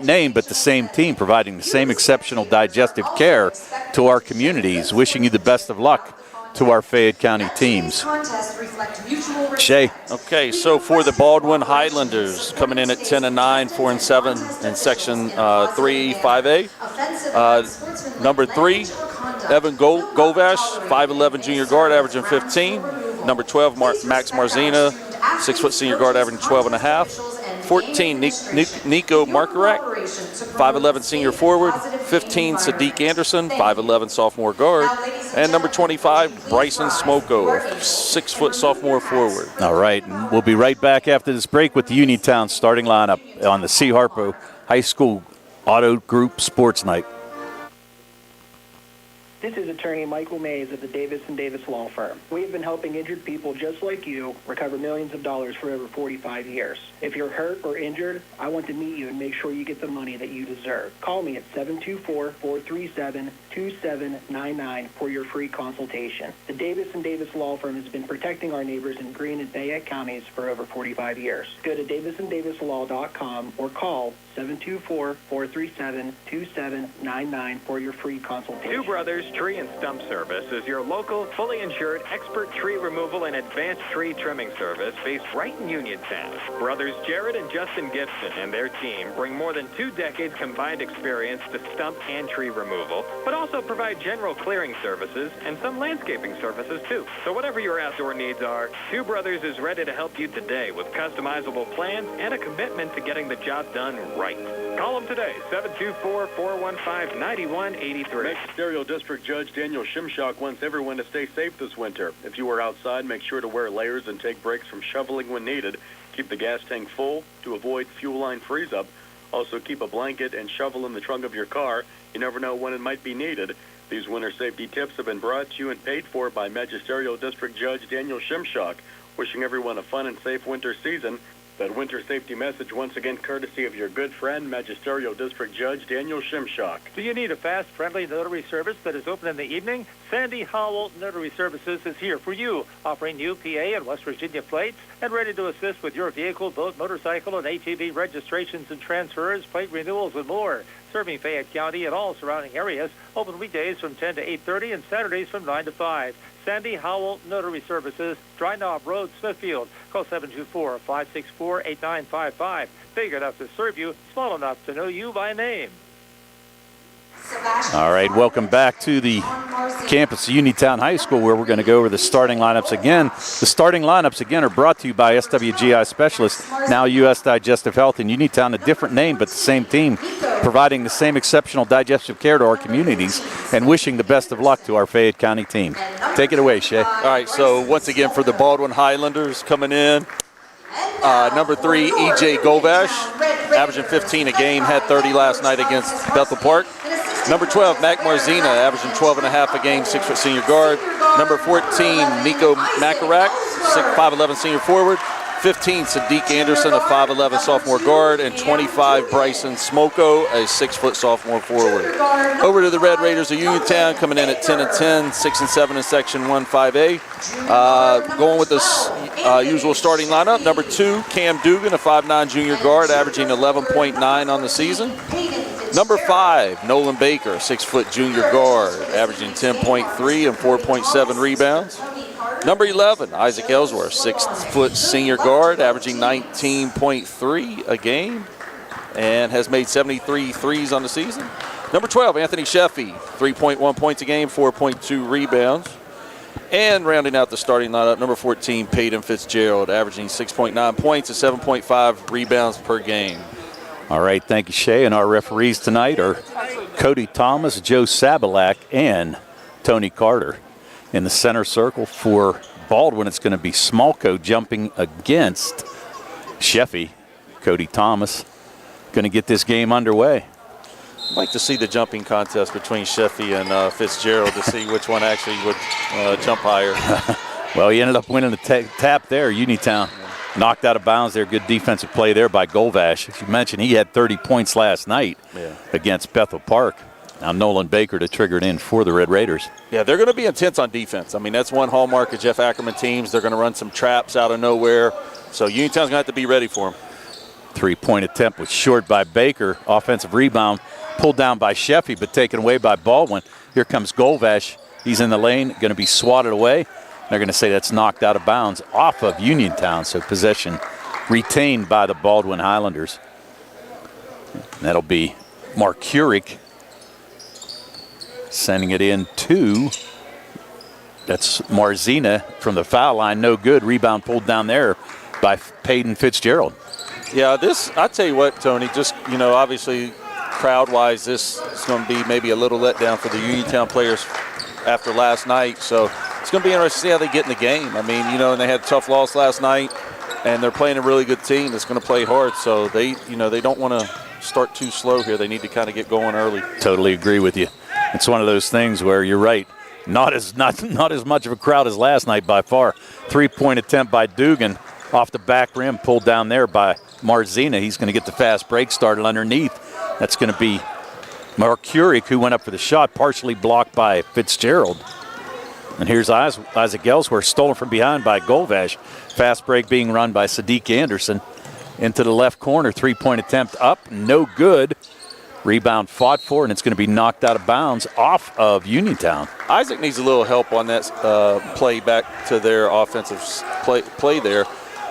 name, but the same team, providing the same exceptional digestive care to our communities. Wishing you the best of luck to our Fayette County teams. Shay. Okay, so for the Baldwin Highlanders, coming in at 10-9, 4-7 in Section 3, 5A. Number 3, Evan Govash, 5'11 junior guard, averaging 15. Number 12, Max Marzina, 6' senior guard, averaging 12.5. 14, Nico Markarak, 5'11 senior forward. 15, Sadiq Anderson, 5'11 sophomore guard. And number 25, Bryson Smoko, 6' sophomore forward. All right, and we'll be right back after this break with the Uniontown starting lineup on the C. Harpo High School Auto Group Sports Night. This is attorney Michael Mays of the Davis & Davis Law Firm. We have been helping injured people just like you recover millions of dollars for over 45 years. If you're hurt or injured, I want to meet you and make sure you get the money that you deserve. Call me at 724-437-2799 for your free consultation. The Davis & Davis Law Firm has been protecting our neighbors in Greene and Fayette counties for over 45 years. Go to davisanddavislaw.com or call 724-437-2799 for your free consultation. Two Brothers Tree and Stump Service is your local, fully insured, expert tree removal and advanced tree trimming service based right in Uniontown. Brothers Jared and Justin Gibson and their team bring more than 2 decades combined experience to stump and tree removal, but also provide general clearing services and some landscaping services too. So whatever your outdoor needs are, Two Brothers is ready to help you today with customizable plans and a commitment to getting the job done right. Call them today, 724-415-9183. Magisterial District Judge Daniel Shimshock wants everyone to stay safe this winter. If you are outside, make sure to wear layers and take breaks from shoveling when needed. Keep the gas tank full to avoid fuel line freeze-up. Also, keep a blanket and shovel in the trunk of your car. You never know when it might be needed. These winter safety tips have been brought to you and paid for by Magisterial District Judge Daniel Shimshock. Wishing everyone a fun and safe winter season. That winter safety message once again courtesy of your good friend, Magisterial District Judge Daniel Shimshock. Do you need a fast, friendly notary service that is open in the evening? Sandy Howell Notary Services is here for you, offering UPA and West Virginia plates and ready to assist with your vehicle, boat, motorcycle, and ATV registrations and transfers, plate renewals, and more. Serving Fayette County and all surrounding areas, open weekdays from 10 to 8:30 and Saturdays from 9 to 5. Sandy Howell Notary Services, Dry Knob Road, Smithfield. Call 724-564-8955. Big enough to serve you, small enough to know you by name. All right, welcome back to the campus of Uniontown High School, where we're going to go over the starting lineups again. The starting lineups again are brought to you by SWGI Specialists, now U.S. Digestive Health, and Uniontown, a different name but the same team, providing the same exceptional digestive care to our communities and wishing the best of luck to our Fayette County team. Take it away, Shay. All right, so once again for the Baldwin Highlanders coming in, number 3, E.J. Govash, averaging 15 a game, had 30 last night against Bethel Park. Number 12, Mac Marzina, averaging 12.5 a game, 6' senior guard. Number 14, Nico Makarak, 5'11 senior forward. 15, Sadiq Anderson, a 5'11 sophomore guard. And 25, Bryson Smoko, a 6' sophomore forward. Over to the Red Raiders of Uniontown, coming in at 10-10, 6-7 in Section 1, 5A. Going with this usual starting lineup. Number 2, Cam Dugan, a 5'9 junior guard, averaging 11.9 on the season. Number 5, Nolan Baker, 6' junior guard, averaging 10.3 and 4.7 rebounds. Number 11, Isaac Ellsworth, 6' senior guard, averaging 19.3 a game, and has made 73 threes on the season. Number 12, Anthony Sheffy, 3.1 points a game, 4.2 rebounds. And rounding out the starting lineup, number 14, Peyton Fitzgerald, averaging 6.9 points and 7.5 rebounds per game. All right, thank you, Shay. And our referees tonight are Cody Thomas, Joe Sabalak, and Tony Carter. In the center circle for Baldwin, it's going to be Smolko jumping against Sheffy. Cody Thomas going to get this game underway. I'd like to see the jumping contest between Sheffy and Fitzgerald to see which one actually would jump higher. Well, he ended up winning the tap there, Uniontown. Knocked out of bounds there. Good defensive play there by Govash. As you mentioned, he had 30 points last night against Bethel Park. Now Nolan Baker to trigger it in for the Red Raiders. Yeah, they're going to be intense on defense. I mean, that's one hallmark of Jeff Ackerman teams. They're going to run some traps out of nowhere. So Uniontown's going to have to be ready for them. Three-point attempt was short by Baker. Offensive rebound pulled down by Sheffy, but taken away by Baldwin. Here comes Golvash. He's in the lane, going to be swatted away. They're going to say that's knocked out of bounds off of Uniontown, so possession retained by the Baldwin Highlanders. And that'll be Mark Hurick sending it in to, that's Marzina from the foul line. No good. Rebound pulled down there by Peyton Fitzgerald. Yeah, this, I tell you what, Tony, just, obviously crowd-wise, this is going to be maybe a little letdown for the Uniontown players after last night. So it's going to be interesting to see how they get in the game. I mean, and they had a tough loss last night, and they're playing a really good team that's going to play hard. So they, they don't want to start too slow here. They need to kind of get going early. Totally agree with you. It's one of those things where you're right. Not as much of a crowd as last night by far. Three-point attempt by Dugan off the back rim, pulled down there by Marzina. He's going to get the fast break started underneath. That's going to be Mark Hurick, who went up for the shot, partially blocked by Fitzgerald. And here's Isaac Ellsworth, stolen from behind by Golvash. Fast break being run by Sadiq Anderson. Into the left corner, three-point attempt up, no good. Rebound fought for, and it's going to be knocked out of bounds off of Uniontown. Isaac needs a little help on that play back to their offensive play there.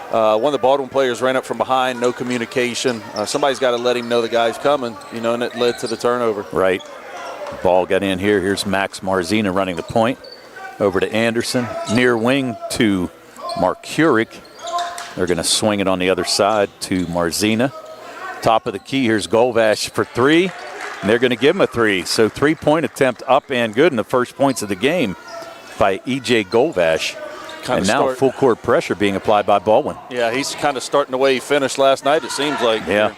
One of the Baldwin players ran up from behind, no communication. Somebody's got to let him know the guy's coming, and it led to the turnover. Right. Ball got in here. Here's Max Marzina running the point. Over to Anderson. Near wing to Mark Hurick. They're going to swing it on the other side to Marzina. Top of the key, here's Golvash for three. And they're going to give him a three. So three-point attempt up and good in the first points of the game by E.J. Golvash. And now full court pressure being applied by Baldwin. Yeah, he's kind of starting the way he finished last night, it seems like. Yeah.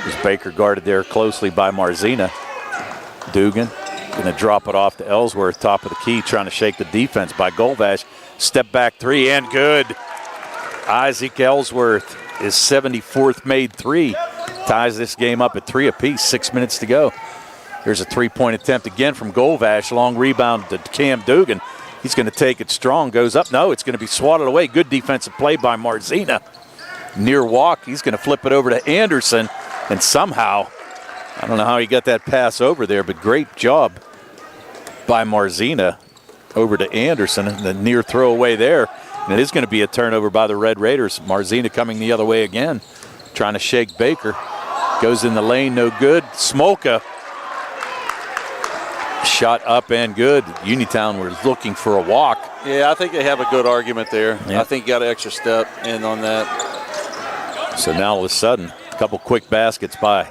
There's Baker guarded there closely by Marzina. Dugan going to drop it off to Ellsworth, top of the key, trying to shake the defense by Golvash. Step back three and good. Isaac Ellsworth, his 74th made three. Ties this game up at 3 apiece, 6 minutes to go. Here's a three-point attempt again from Golvash. Long rebound to Cam Dugan. He's going to take it strong, goes up. No, it's going to be swatted away. Good defensive play by Marzina. Near walk, he's going to flip it over to Anderson. And somehow, I don't know how he got that pass over there, but great job by Marzina over to Anderson. And the near throwaway there. And it is going to be a turnover by the Red Raiders. Marzina coming the other way again, trying to shake Baker. Goes in the lane, no good. Smolka. Shot up and good. Uniontown were looking for a walk. Yeah, I think they have a good argument there. Yeah. I think you got an extra step in on that. So now all of a sudden, a couple quick baskets by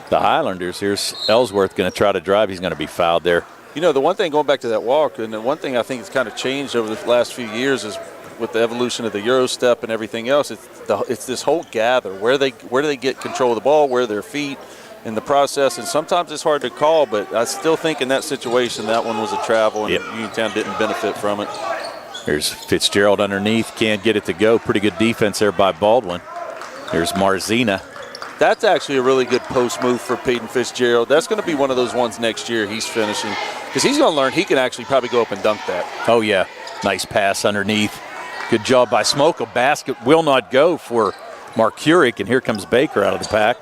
the Highlanders. Here's Ellsworth going to try to drive. He's going to be fouled there. The one thing going back to that walk, and the one thing I think has kind of changed over the last few years is with the evolution of the Euro step and everything else, it's this whole gather. Where do they get control of the ball, where are their feet in the process, and sometimes it's hard to call, but I still think in that situation that one was a travel, and Uniontown didn't benefit from it. Here's Fitzgerald underneath, can't get it to go. Pretty good defense there by Baldwin. Here's Marzina. That's actually a really good post move for Peyton Fitzgerald. That's going to be one of those ones next year he's finishing, because he's going to learn he can actually probably go up and dunk that. Oh, yeah. Nice pass underneath. Good job by Smoke. A basket will not go for Mark Hurick, and here comes Baker out of the pack.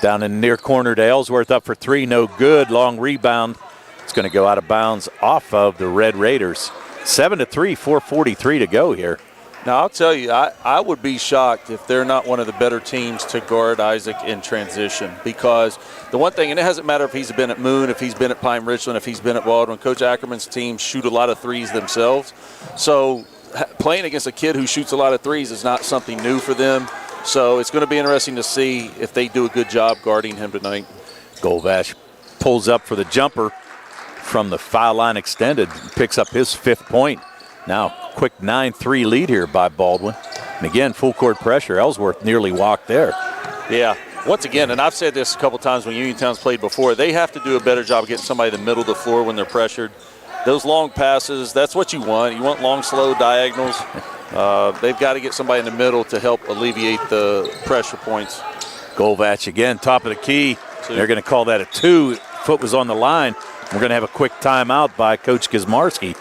Down in the near corner to Ellsworth, up for three, no good. Long rebound. It's going to go out of bounds off of the Red Raiders. 7-3, 4:43 to go here. Now, I'll tell you, I would be shocked if they're not one of the better teams to guard Isaac in transition, because the one thing, and it doesn't matter if he's been at Moon, if he's been at Pine Richland, if he's been at Baldwin, Coach Ackerman's team shoot a lot of threes themselves. So playing against a kid who shoots a lot of threes is not something new for them. So it's going to be interesting to see if they do a good job guarding him tonight. Golvash pulls up for the jumper from the foul line extended, picks up his 5th point. Now, quick 9-3 lead here by Baldwin. And again, full court pressure. Ellsworth nearly walked there. Yeah. Once again, and I've said this a couple times when Uniontown's played before, they have to do a better job of getting somebody in the middle of the floor when they're pressured. Those long passes, that's what you want. You want long, slow diagonals. They've got to get somebody in the middle to help alleviate the pressure points. Golvash again, top of the key. They're going to call that a 2. Foot was on the line. We're going to have a quick timeout by Coach Gizmarski.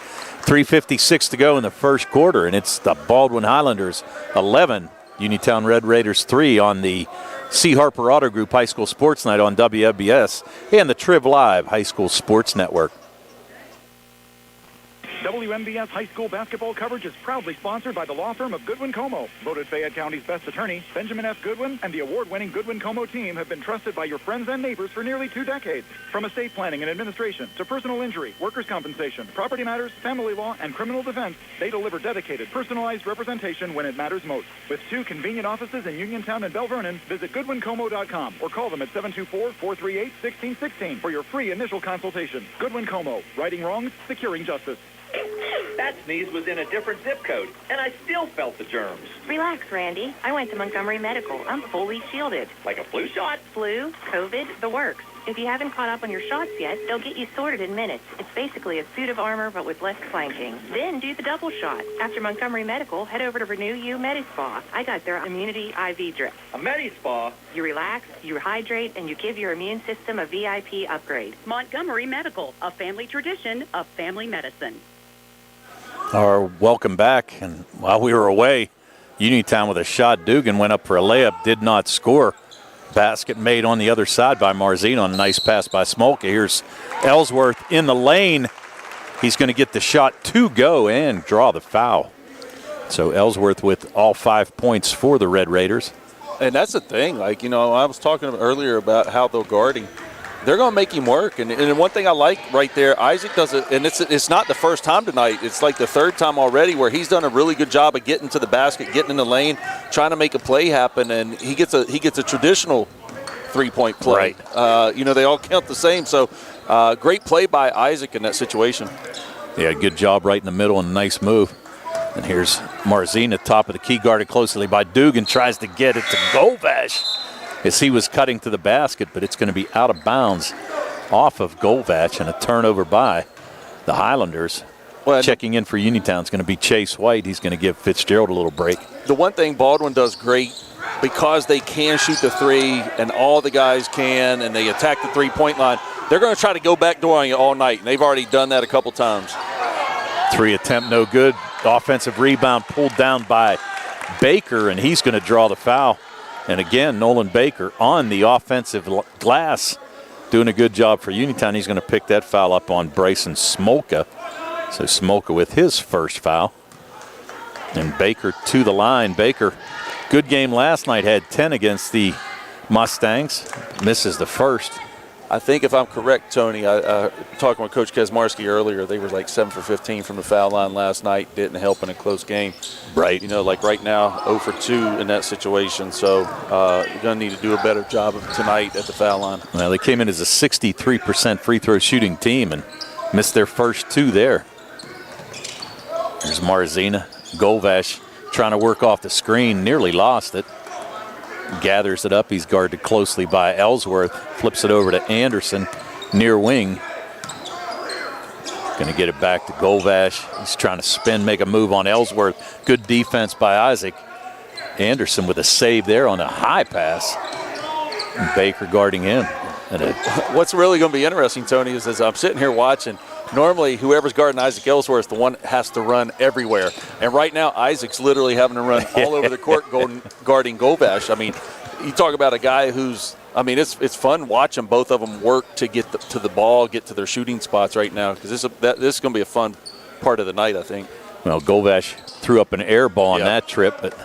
3:56 to go in the first quarter, and it's the Baldwin Highlanders 11, Uniontown Red Raiders 3 on the C. Harper Auto Group High School Sports Night on WBS and the Triv Live High School Sports Network. WMBS high school basketball coverage is proudly sponsored by the law firm of Goodwin Como. Voted Fayette County's best attorney, Benjamin F. Goodwin and the award-winning Goodwin Como team have been trusted by your friends and neighbors for nearly 2 decades. From estate planning and administration to personal injury, workers' compensation, property matters, family law, and criminal defense, they deliver dedicated, personalized representation when it matters most. With 2 convenient offices in Uniontown and Bell Vernon, visit GoodwinComo.com or call them at 724-438-1616 for your free initial consultation. Goodwin Como, righting wrongs, securing justice. That sneeze was in a different zip code, and I still felt the germs. Relax, Randy. I went to Montgomery Medical. I'm fully shielded. Like a flu shot? Flu, COVID, the works. If you haven't caught up on your shots yet, they'll get you sorted in minutes. It's basically a suit of armor, but with less clanking. Then do the double shot. After Montgomery Medical, head over to Renew You MediSpa. I got their immunity IV drip. A MediSpa? You relax, you hydrate, and you give your immune system a VIP upgrade. Montgomery Medical, a family tradition of family medicine. Our welcome back, and while we were away, Uniontown with a shot. Dugan went up for a layup, did not score. Basket made on the other side by Marzino on a nice pass by Smolka. Here's Ellsworth in the lane. He's going to get the shot to go and draw the foul. So Ellsworth with all 5 points for the Red Raiders. And that's the thing. Like, you know, I was talking earlier about how they're guarding. They're going to make him work. And one thing I like right there, Isaac does it, and it's not the first time tonight. It's like the 3rd time already where he's done a really good job of getting to the basket, getting in the lane, trying to make a play happen, and he gets a traditional three-point play. Right. You know, they all count the same. So great play by Isaac in that situation. Yeah, good job right in the middle and a nice move. And here's Marzina, top of the key, guarded closely by Dugan, tries to get it to Golvash as he was cutting to the basket, but it's going to be out of bounds off of Golvash and a turnover by the Highlanders. Well, checking in for Uniontown is going to be Chase White. He's going to give Fitzgerald a little break. The one thing Baldwin does great, because they can shoot the three and all the guys can, and they attack the three-point line, they're going to try to go backdoor on you all night, and they've already done that a couple times. 3 attempt, no good. Offensive rebound pulled down by Baker, and he's going to draw the foul. And again, Nolan Baker on the offensive glass, doing a good job for Uniontown. He's going to pick that foul up on Bryson Smolka. So Smolka with his first foul. And Baker to the line. Baker, good game last night, had 10 against the Mustangs. Misses the first. I think if I'm correct, Tony, I talking with Coach Kesmarski earlier, they were like 7 for 15 from the foul line last night. Didn't help in a close game. Right. You know, like right now, 0 for 2 in that situation. So you're going to need to do a better job of tonight at the foul line. Well, they came in as a 63% free throw shooting team and missed their first 2 there. There's Marzina. Golvash trying to work off the screen, nearly lost it. Gathers it up. He's guarded closely by Ellsworth. Flips it over to Anderson, near wing. Going to get it back to Golvash. He's trying to spin, make a move on Ellsworth. Good defense by Isaac. Anderson with a save there on a high pass. And Baker guarding him. What's really going to be interesting, Tony, is as I'm sitting here watching, normally whoever's guarding Isaac Ellsworth, the one has to run everywhere. And right now, Isaac's literally having to run all over the court guarding Golvash. I mean, you talk about a guy who's, I mean, it's fun watching both of them work to get to the ball, get to their shooting spots right now, because this is going to be a fun part of the night, I think. Well, Golvash threw up an air ball on that trip, but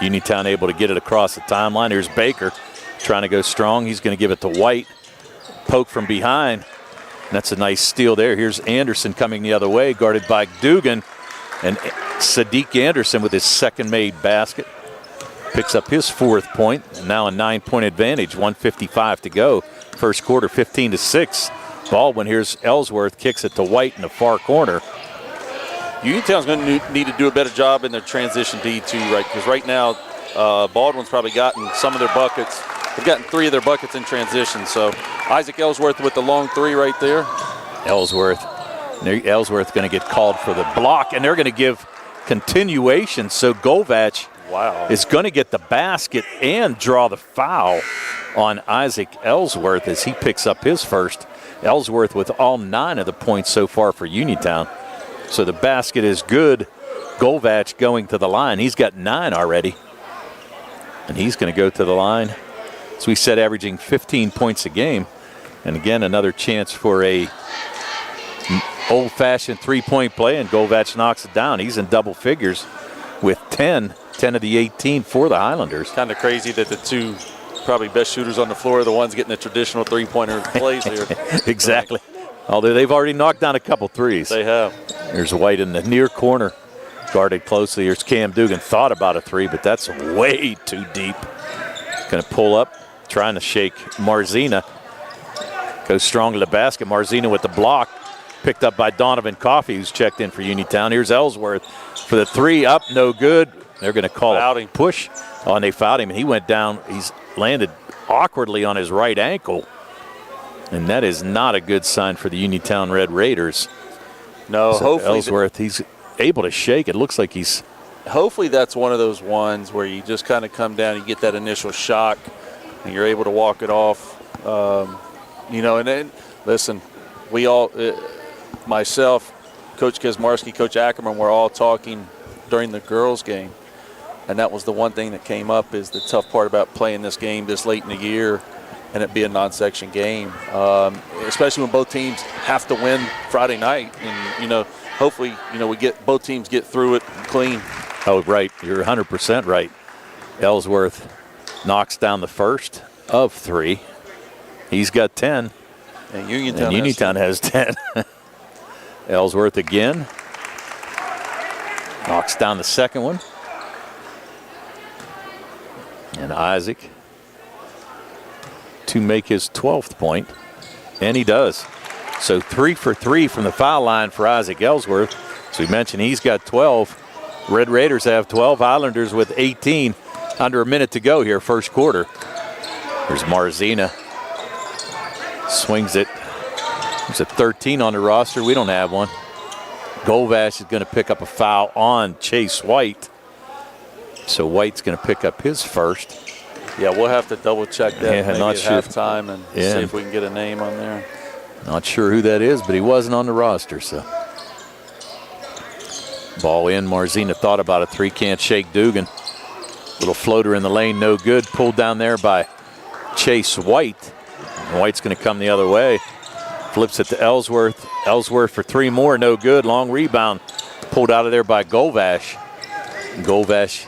Uniontown able to get it across the timeline. Here's Baker trying to go strong. He's going to give it to White. Poke from behind. That's a nice steal there. Here's Anderson coming the other way, guarded by Dugan. And Sadiq Anderson with his second made basket. Picks up his 4th point, and now a 9-point advantage, 1:55 to go. First quarter, 15-6. Baldwin, here's Ellsworth, kicks it to White in the far corner. Uniontown's going to need to do a better job in their transition D2, right? Because right now, Baldwin's probably gotten some of their buckets. They've gotten 3 of their buckets in transition. So Isaac Ellsworth with the long 3 right there. Ellsworth going to get called for the block, and they're going to give continuation. So Golvash is going to get the basket and draw the foul on Isaac Ellsworth as he picks up his first. Ellsworth with all 9 of the points so far for Uniontown. So the basket is good. Golvash going to the line. He's got 9 already. And he's going to go to the line, as we said, averaging 15 points a game. And again, another chance for a old-fashioned three-point play, and Govach knocks it down. He's in double figures with 10 of the 18 for the Highlanders. Kind of crazy that the two probably best shooters on the floor are the ones getting the traditional three-pointer plays here. Exactly. Although they've already knocked down a couple threes. They have. There's White in the near corner, guarded closely. Here's Cam Dugan. Thought about a three, but that's way too deep. Going to pull up, trying to shake Marzina. Goes strong to the basket. Marzina with the block. Picked up by Donovan Coffey, who's checked in for Uniontown. Here's Ellsworth for the three. Up, no good. They're going to call a push. Oh, and they fouled him, and he went down. He's landed awkwardly on his right ankle. And that is not a good sign for the Uniontown Red Raiders. No, so hopefully Ellsworth, he's able to shake. It looks like he's... Hopefully that's one of those ones where you just kind of come down, you get that initial shock, and you're able to walk it off. You know, and then, listen, we all, myself, Coach Kaczmarski, Coach Ackerman, we're all talking during the girls' game. And that was the one thing that came up, is the tough part about playing this game this late in the year and it be a non-section game, especially when both teams have to win Friday night. And, you know, hopefully, you know, we get both teams get through it clean. Oh, right. You're 100% right. Ellsworth knocks down the first of three. He's got 10. And Uniontown has 10. Ellsworth again. Knocks down the second one. And Isaac to make his 12th point. And he does. So 3 for 3 from the foul line for Isaac Ellsworth. So we mentioned he's got 12. Red Raiders have 12. Islanders with 18. Under a minute to go here, first quarter. There's Marzina. Swings it. There's a 13 on the roster. We don't have one. Golvash is going to pick up a foul on Chase White. So White's going to pick up his first. Yeah, we'll have to double check that maybe not at sure. halftime and see if we can get a name on there. Not sure who that is, but he wasn't on the roster. So ball in. Marzina thought about a three. Can't shake Dugan. Little floater in the lane, no good. Pulled down there by Chase White. And White's going to come the other way. Flips it to Ellsworth. Ellsworth for three more, no good. Long rebound. Pulled out of there by Golvash. Golvash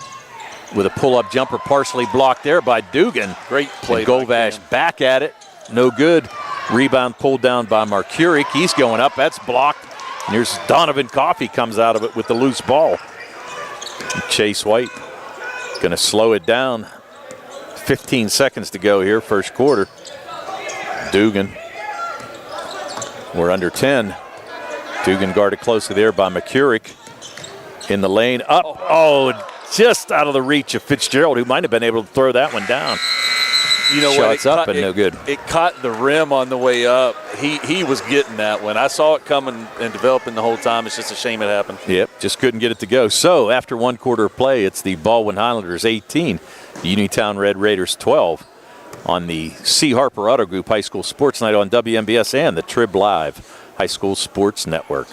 with a pull-up jumper, partially blocked there by Dugan. Great play. And Golvash back at it, no good. Rebound pulled down by Marcuric. He's going up, that's blocked. And here's Donovan Coffey comes out of it with the loose ball. And Chase White going to slow it down. 15 seconds to go here, first quarter. Dugan. We're under 10. Dugan guarded closely there by Marcuric. In the lane, up. Oh, just out of the reach of Fitzgerald, who might have been able to throw that one down. You know Shots what? up and no good. It caught the rim on the way up. He was getting that one. I saw it coming and developing the whole time. It's just a shame it happened. Yep, just couldn't get it to go. So after one quarter of play, it's the Baldwin Highlanders 18, the Uniontown Red Raiders 12 on the C. Harper Auto Group High School Sports Night on WMBS and the Trib Live High School Sports Network.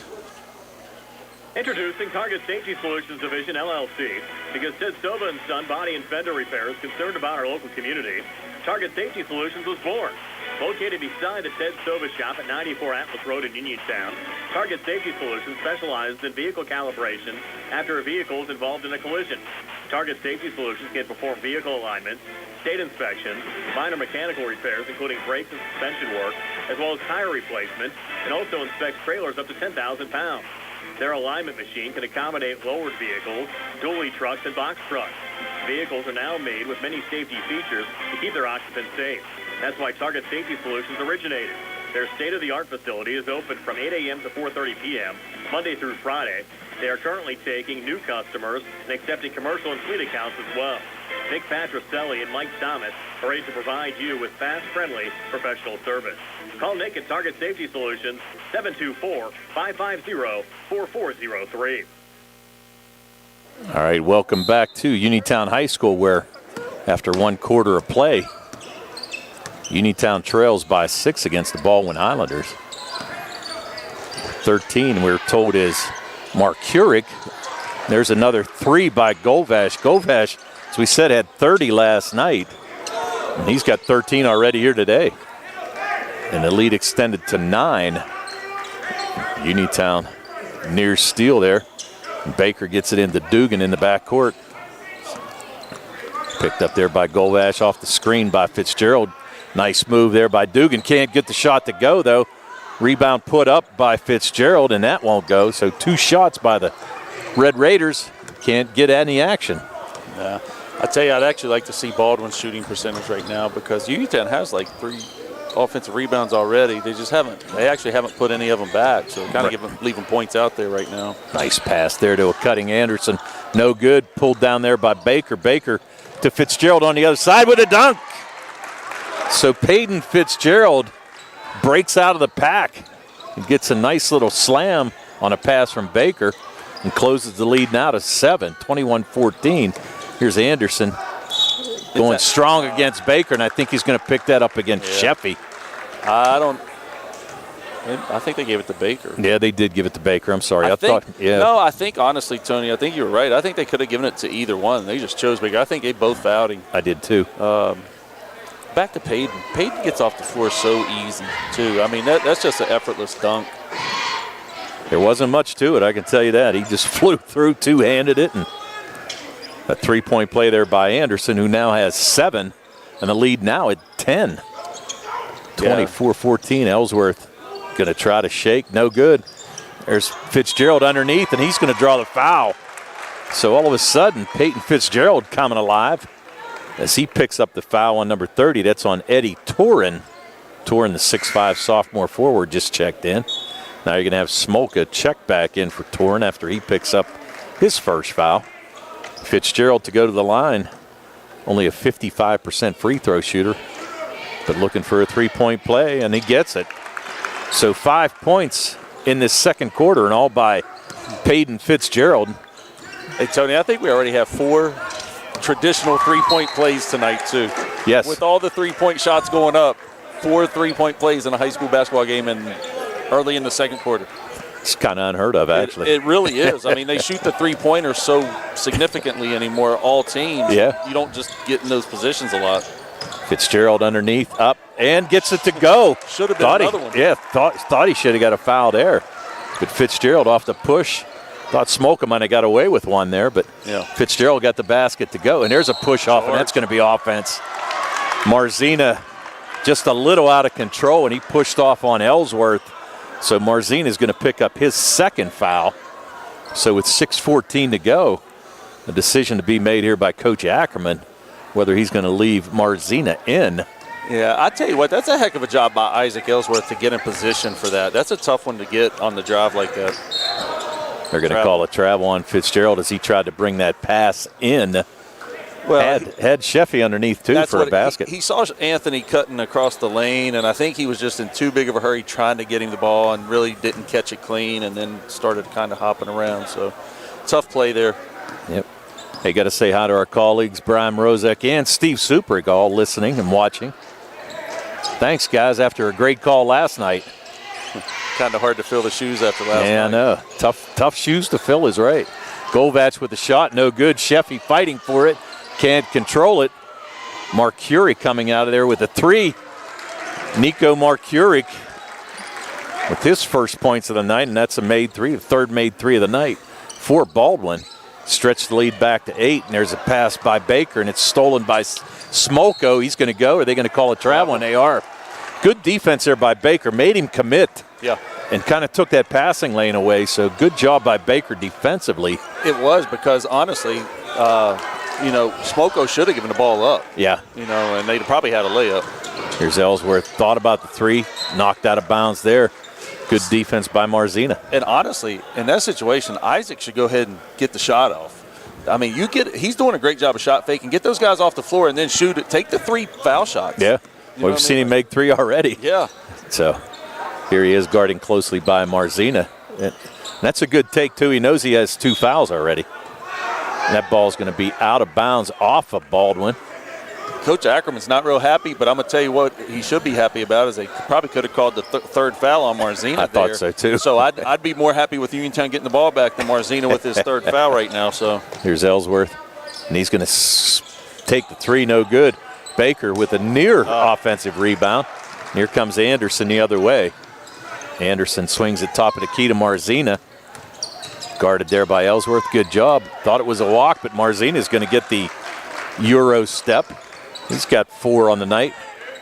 Introducing Target Safety Solutions Division, LLC. Because Ted Sova and Son Body and Fender Repair is concerned about our local community, Target Safety Solutions was born. Located beside the Ted Sova shop at 94 Atlas Road in Uniontown, Target Safety Solutions specializes in vehicle calibration after a vehicle is involved in a collision. Target Safety Solutions can perform vehicle alignment, state inspections, minor mechanical repairs, including brakes and suspension work, as well as tire replacement, and also inspects trailers up to 10,000 pounds. Their alignment machine can accommodate lowered vehicles, dually trucks, and box trucks. Vehicles are now made with many safety features to keep their occupants safe. That's why Target Safety Solutions originated. Their state-of-the-art facility is open from 8 a.m. to 4:30 p.m., Monday through Friday. They are currently taking new customers and accepting commercial and fleet accounts as well. Nick Patricelli and Mike Thomas are ready to provide you with fast, friendly, professional service. Call Nick at Target Safety Solutions, 724-550-4403. All right, welcome back to Uniontown High School, where after one quarter of play, Uniontown trails by 6 against the Baldwin Highlanders. 13, we're told, is Marcuric. There's another three by Golvash. Golvash is We said had 30 last night, and he's got 13 already here today. And the lead extended to 9. Uniontown near steal there. Baker gets it into Dugan in the backcourt. Picked up there by Golvash off the screen by Fitzgerald. Nice move there by Dugan. Can't get the shot to go, though. Rebound put up by Fitzgerald, and that won't go. So 2 shots by the Red Raiders. Can't get any action. Yeah. I tell you, I'd actually like to see Baldwin's shooting percentage right now because Uniontown has like 3 offensive rebounds already. They actually haven't put any of them back, so kind of leaving points out there right now. Nice pass there to a cutting Anderson. No good. Pulled down there by Baker. Baker to Fitzgerald on the other side with a dunk. So Peyton Fitzgerald breaks out of the pack and gets a nice little slam on a pass from Baker and closes the lead now to 7, 21-14. Here's Anderson going strong against Baker, and I think he's going to pick that up against Sheffy. I think they gave it to Baker. Yeah, they did give it to Baker. I'm sorry. No, I think honestly, Tony, I think you were right. I think they could have given it to either one. They just chose Baker. I think they both fouled him. I did too. Back to Peyton. Peyton gets off the floor so easy, too. I mean, that's just an effortless dunk. There wasn't much to it, I can tell you that. He just flew through, two-handed it, and a three-point play there by Anderson, who now has 7, and the lead now at 10. 24-14, Ellsworth going to try to shake. No good. There's Fitzgerald underneath, and he's going to draw the foul. So all of a sudden, Peyton Fitzgerald coming alive as he picks up the foul on number 30. That's on Eddie Torin. Torin, the 6'5 sophomore forward, just checked in. Now you're going to have Smolka check back in for Torin after he picks up his first foul. Fitzgerald to go to the line. Only a 55% free throw shooter, but looking for a three-point play, and he gets it. So 5 points in this second quarter, and all by Peyton Fitzgerald. Hey, Tony, I think we already have 4 traditional three-point plays tonight, too. Yes. With all the three-point shots going up, 4 three-point plays in a high school basketball game early in the second quarter. It's kind of unheard of, actually. It really is. I mean, they shoot the three-pointer so significantly anymore, all teams. Yeah. You don't just get in those positions a lot. Fitzgerald underneath, up, and gets it to go. Should have been another one. Yeah, thought he should have got a foul there. But Fitzgerald off the push. Thought Smolka might have got away with one there, but Fitzgerald got the basket to go. And there's a push off, and that's going to be offense. Marzina just a little out of control, and he pushed off on Ellsworth. So Marzina is going to pick up his second foul. So with 6:14 to go, a decision to be made here by Coach Ackerman, whether he's going to leave Marzina in. Yeah, I tell you what, that's a heck of a job by Isaac Ellsworth to get in position for that. That's a tough one to get on the drive like that. They're going to call a travel on Fitzgerald as he tried to bring that pass in. Well, had Sheffy underneath, too, for a basket. He saw Anthony cutting across the lane, and I think he was just in too big of a hurry trying to get him the ball and really didn't catch it clean and then started kind of hopping around. So, tough play there. Yep. Hey, got to say hi to our colleagues, Brian Rozek and Steve Suprig, all listening and watching. Thanks, guys, after a great call last night. Kind of hard to fill the shoes after last night. Yeah, I know. Tough shoes to fill is right. Golvash with the shot, no good. Sheffy fighting for it. Can't control it. Marcury coming out of there with a 3. Nico Marcury with his first points of the night, and that's a made 3, the third made 3 of the night for Baldwin. Stretched the lead back to 8, and there's a pass by Baker, and it's stolen by Smolko. He's going to go. Are they going to call a travel? And they are. Good defense there by Baker. Made him commit. Yeah. And kind of took that passing lane away. So good job by Baker defensively. It was because, honestly, Smolko should have given the ball up. Yeah. And they probably had a layup. Here's Ellsworth. Thought about the 3. Knocked out of bounds there. Good defense by Marzina. And honestly, in that situation, Isaac should go ahead and get the shot off. I mean, he's doing a great job of shot faking. Get those guys off the floor and then shoot it. Take the 3 foul shots. Yeah. We've seen him make 3 already. Yeah. So here he is guarding closely by Marzina. And that's a good take, too. He knows he has 2 fouls already. And that ball's going to be out of bounds off of Baldwin. Coach Ackerman's not real happy, but I'm going to tell you what he should be happy about is they probably could have called the third foul on Marzina. I thought so, too. So I'd be more happy with Uniontown getting the ball back than Marzina with his third foul right now. So here's Ellsworth, and he's going to take the three, no good. Baker with a near offensive rebound. Here comes Anderson the other way. Anderson swings it top of the key to Marzina. Guarded there by Ellsworth. Good job. Thought it was a walk, but Marzina's going to get the Euro step. He's got 4 on the night.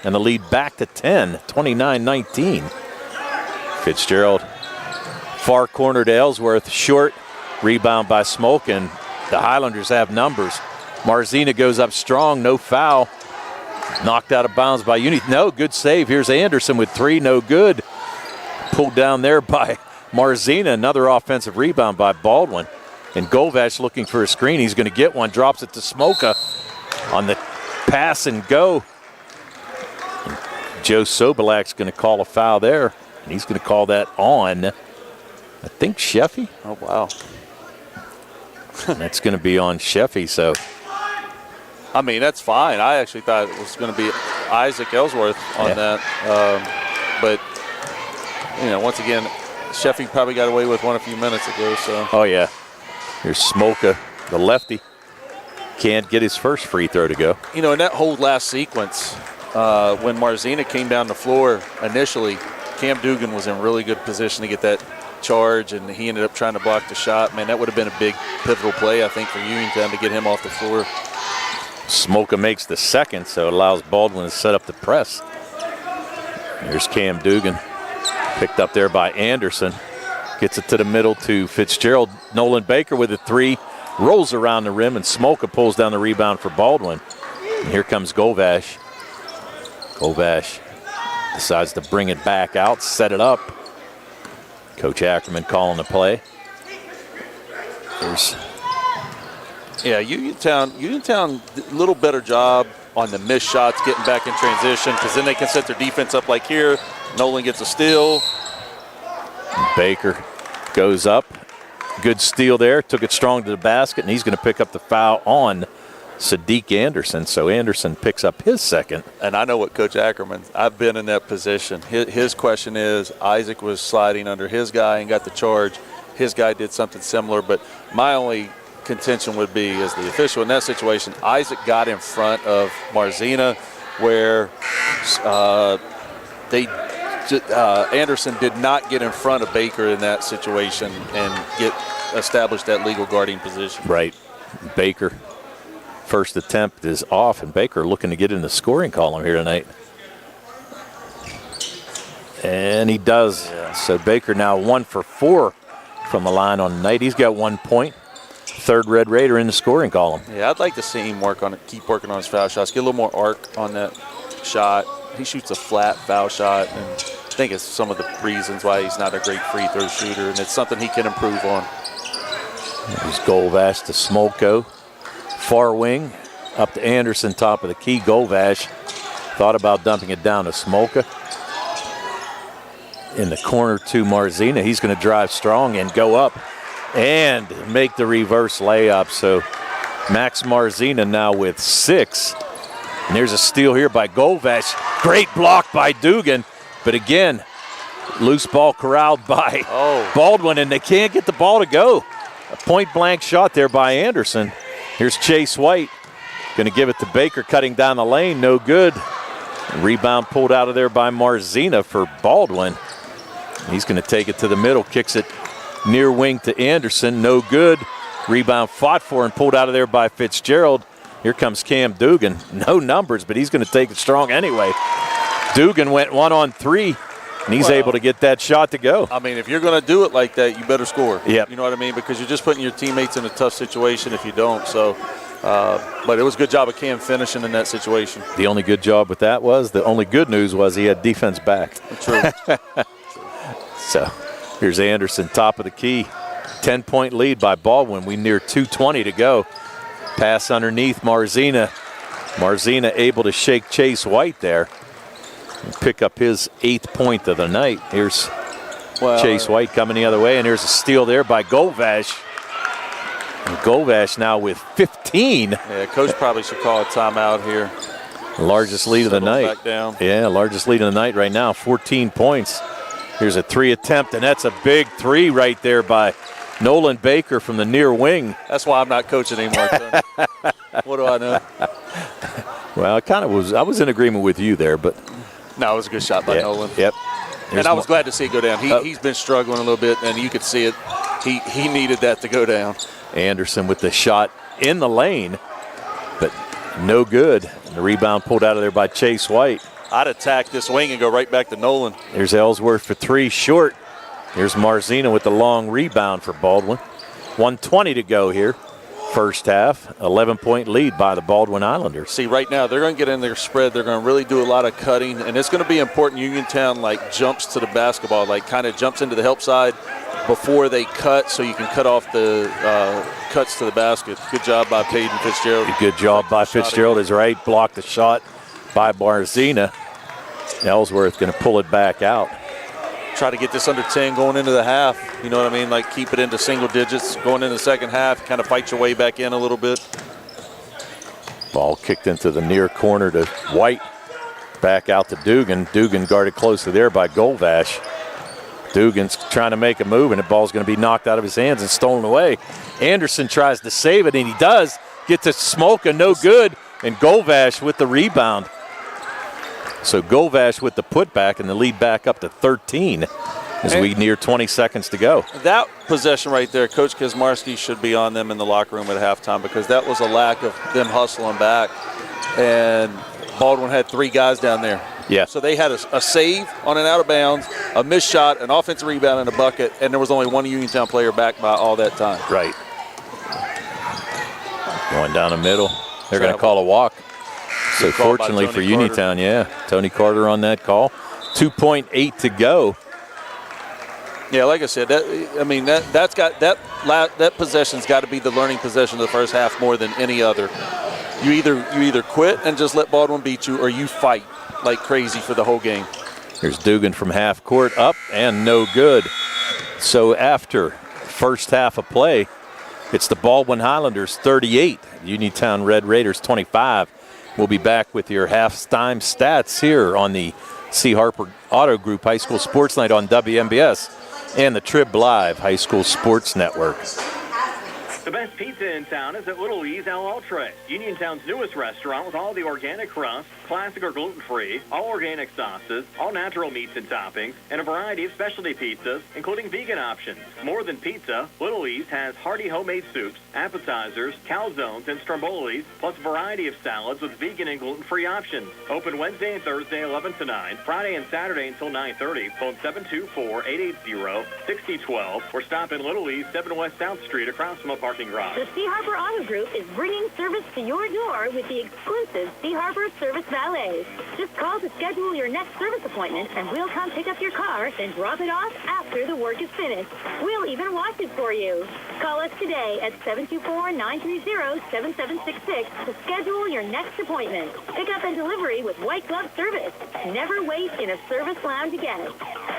And the lead back to 10, 29-19. Fitzgerald, far corner to Ellsworth. Short rebound by Smoke, and the Highlanders have numbers. Marzina goes up strong, no foul. Knocked out of bounds by No, good save. Here's Anderson with 3, no good. Pulled down there by Marzina. Another offensive rebound by Baldwin. And Govash looking for a screen. He's going to get one. Drops it to Smoka on the pass and go. And Joe Sobolak's going to call a foul there. And he's going to call that on, I think, Sheffy. Oh, wow. That's going to be on Sheffy, so. I mean, that's fine. I actually thought it was going to be Isaac Ellsworth on that. But, once again, Sheffy probably got away with one a few minutes ago. So. Oh, yeah. Here's Smoka, the lefty. Can't get his first free throw to go. In that whole last sequence, when Marzina came down the floor initially, Cam Dugan was in really good position to get that charge, and he ended up trying to block the shot. Man, that would have been a big pivotal play, I think, for Uniontown to get him off the floor. Smoka makes the second, so it allows Baldwin to set up the press. Here's Cam Dugan, picked up there by Anderson. Gets it to the middle to Fitzgerald. Nolan Baker with a 3, rolls around the rim, and Smoka pulls down the rebound for Baldwin. And here comes Govash. Govash decides to bring it back out, set it up. Coach Ackerman calling the play. There's Uniontown, a little better job on the missed shots, getting back in transition, because then they can set their defense up like here. Nolan gets a steal. Baker goes up. Good steal there. Took it strong to the basket, and he's going to pick up the foul on Sadiq Anderson. So Anderson picks up his second. And I know what Coach Ackerman, I've been in that position. His question is, Isaac was sliding under his guy and got the charge. His guy did something similar, but my only contention would be, as the official in that situation, Isaac got in front of Marzina, where Anderson did not get in front of Baker in that situation and establish that legal guarding position. Right. Baker, first attempt is off, and Baker looking to get in the scoring column here tonight. And he does. Yeah. So Baker now 1 for 4 from the line on the night. He's got 1 point. Third Red Raider in the scoring column. Yeah, I'd like to see him keep working on his foul shots, get a little more arc on that shot. He shoots a flat foul shot, and I think it's some of the reasons why he's not a great free throw shooter, and it's something he can improve on. There's Govash to Smolko. Far wing, up to Anderson, top of the key. Govash thought about dumping it down to Smolka. In the corner to Marzina. He's going to drive strong and go up and make the reverse layup. So Max Marzina now with 6. And there's a steal here by Govash. Great block by Dugan. But again, loose ball corralled by Baldwin, and they can't get the ball to go. A point-blank shot there by Anderson. Here's Chase White. Going to give it to Baker, cutting down the lane. No good. Rebound pulled out of there by Marzina for Baldwin. He's going to take it to the middle, kicks it near wing to Anderson. No good. Rebound fought for and pulled out of there by Fitzgerald. Here comes Cam Dugan. No numbers, but he's going to take it strong anyway. Dugan went 1-on-3, and he's able to get that shot to go. I mean, if you're going to do it like that, you better score. Yep. You know what I mean? Because you're just putting your teammates in a tough situation if you don't. So, but it was a good job of Cam finishing in that situation. The only good job with that was, the only good news was he had defense back. True. So here's Anderson, top of the key. 10-point lead by Baldwin. We near 2:20 to go. Pass underneath Marzina. Marzina able to shake Chase White there and pick up his 8th point of the night. Here's Chase White coming the other way, and there's a steal there by Govash. And Govash now with 15. Yeah, coach probably should call a timeout here. Largest lead of the night. Back down. Yeah, largest lead of the night right now, 14 points. Here's a 3 attempt, and that's a big 3 right there by Nolan Baker from the near wing. That's why I'm not coaching anymore. What do I know? Well, I was in agreement with you there, but. No, it was a good shot by Nolan. Yep. And I was glad to see it go down. He's been struggling a little bit, and you could see it. He needed that to go down. Anderson with the shot in the lane, but no good. The rebound pulled out of there by Chase White. I'd attack this wing and go right back to Nolan. There's Ellsworth for 3 short. Here's Marzina with the long rebound for Baldwin. 1:20 to go here. First half, 11-point lead by the Baldwin Islanders. See, right now, they're going to get in their spread. They're going to really do a lot of cutting, and it's going to be important Uniontown, jumps to the basketball, kind of jumps into the help side before they cut so you can cut off the cuts to the basket. Good job by Peyton Fitzgerald. Good job by Fitzgerald is right. Blocked the shot by Marzina. Ellsworth going to pull it back out. Try to get this under 10 going into the half. You know what I mean? Keep it into single digits going into the second half. Kind of fight your way back in a little bit. Ball kicked into the near corner to White. Back out to Dugan. Dugan guarded closely there by Golvash. Dugan's trying to make a move, and the ball's going to be knocked out of his hands and stolen away. Anderson tries to save it, and he does. Get to Smolka, no good. And Golvash with the rebound. So Golvash with the putback and the lead back up to 13 as we near 20 seconds to go. That possession right there, Coach Kazmarski should be on them in the locker room at halftime because that was a lack of them hustling back. And Baldwin had 3 guys down there. Yeah. So they had a save on an out of bounds, a missed shot, an offensive rebound, and a bucket, and there was only one Uniontown player back by all that time. Right. Going down the middle. They're going to call a walk. So fortunately for Uniontown, Tony Carter on that call. 2.8 to go. Yeah, like I said, that possession's got to be the learning possession of the first half more than any other. You either quit and just let Baldwin beat you, or you fight like crazy for the whole game. Here's Dugan from half court, up and no good. So after first half of play, it's the Baldwin Highlanders 38, Uniontown Red Raiders 25. We'll be back with your halftime stats here on the C. Harper Auto Group High School Sports Night on WMBS and the Trib Live High School Sports Network. The best pizza in town is at Little E's El Ultra, Uniontown's newest restaurant with all the organic crust, classic or gluten-free, all organic sauces, all natural meats and toppings, and a variety of specialty pizzas, including vegan options. More than pizza, Little E's has hearty homemade soups, appetizers, calzones, and strombolis, plus a variety of salads with vegan and gluten-free options. Open Wednesday and Thursday 11 to 9, Friday and Saturday until 9:30. Phone 724-880-6012 or stop in Little E's 7 West South Street across from a parking garage. The C. Harper Auto Group is bringing service to your door with the exclusive C. Harper Service Valets. Just call to schedule your next service appointment, and we'll come pick up your car, then drop it off after the work is finished. We'll even wash it for you. Call us today at 724-930-7766 to schedule your next appointment. Pickup and delivery with white glove service. Never wait in a service lounge again.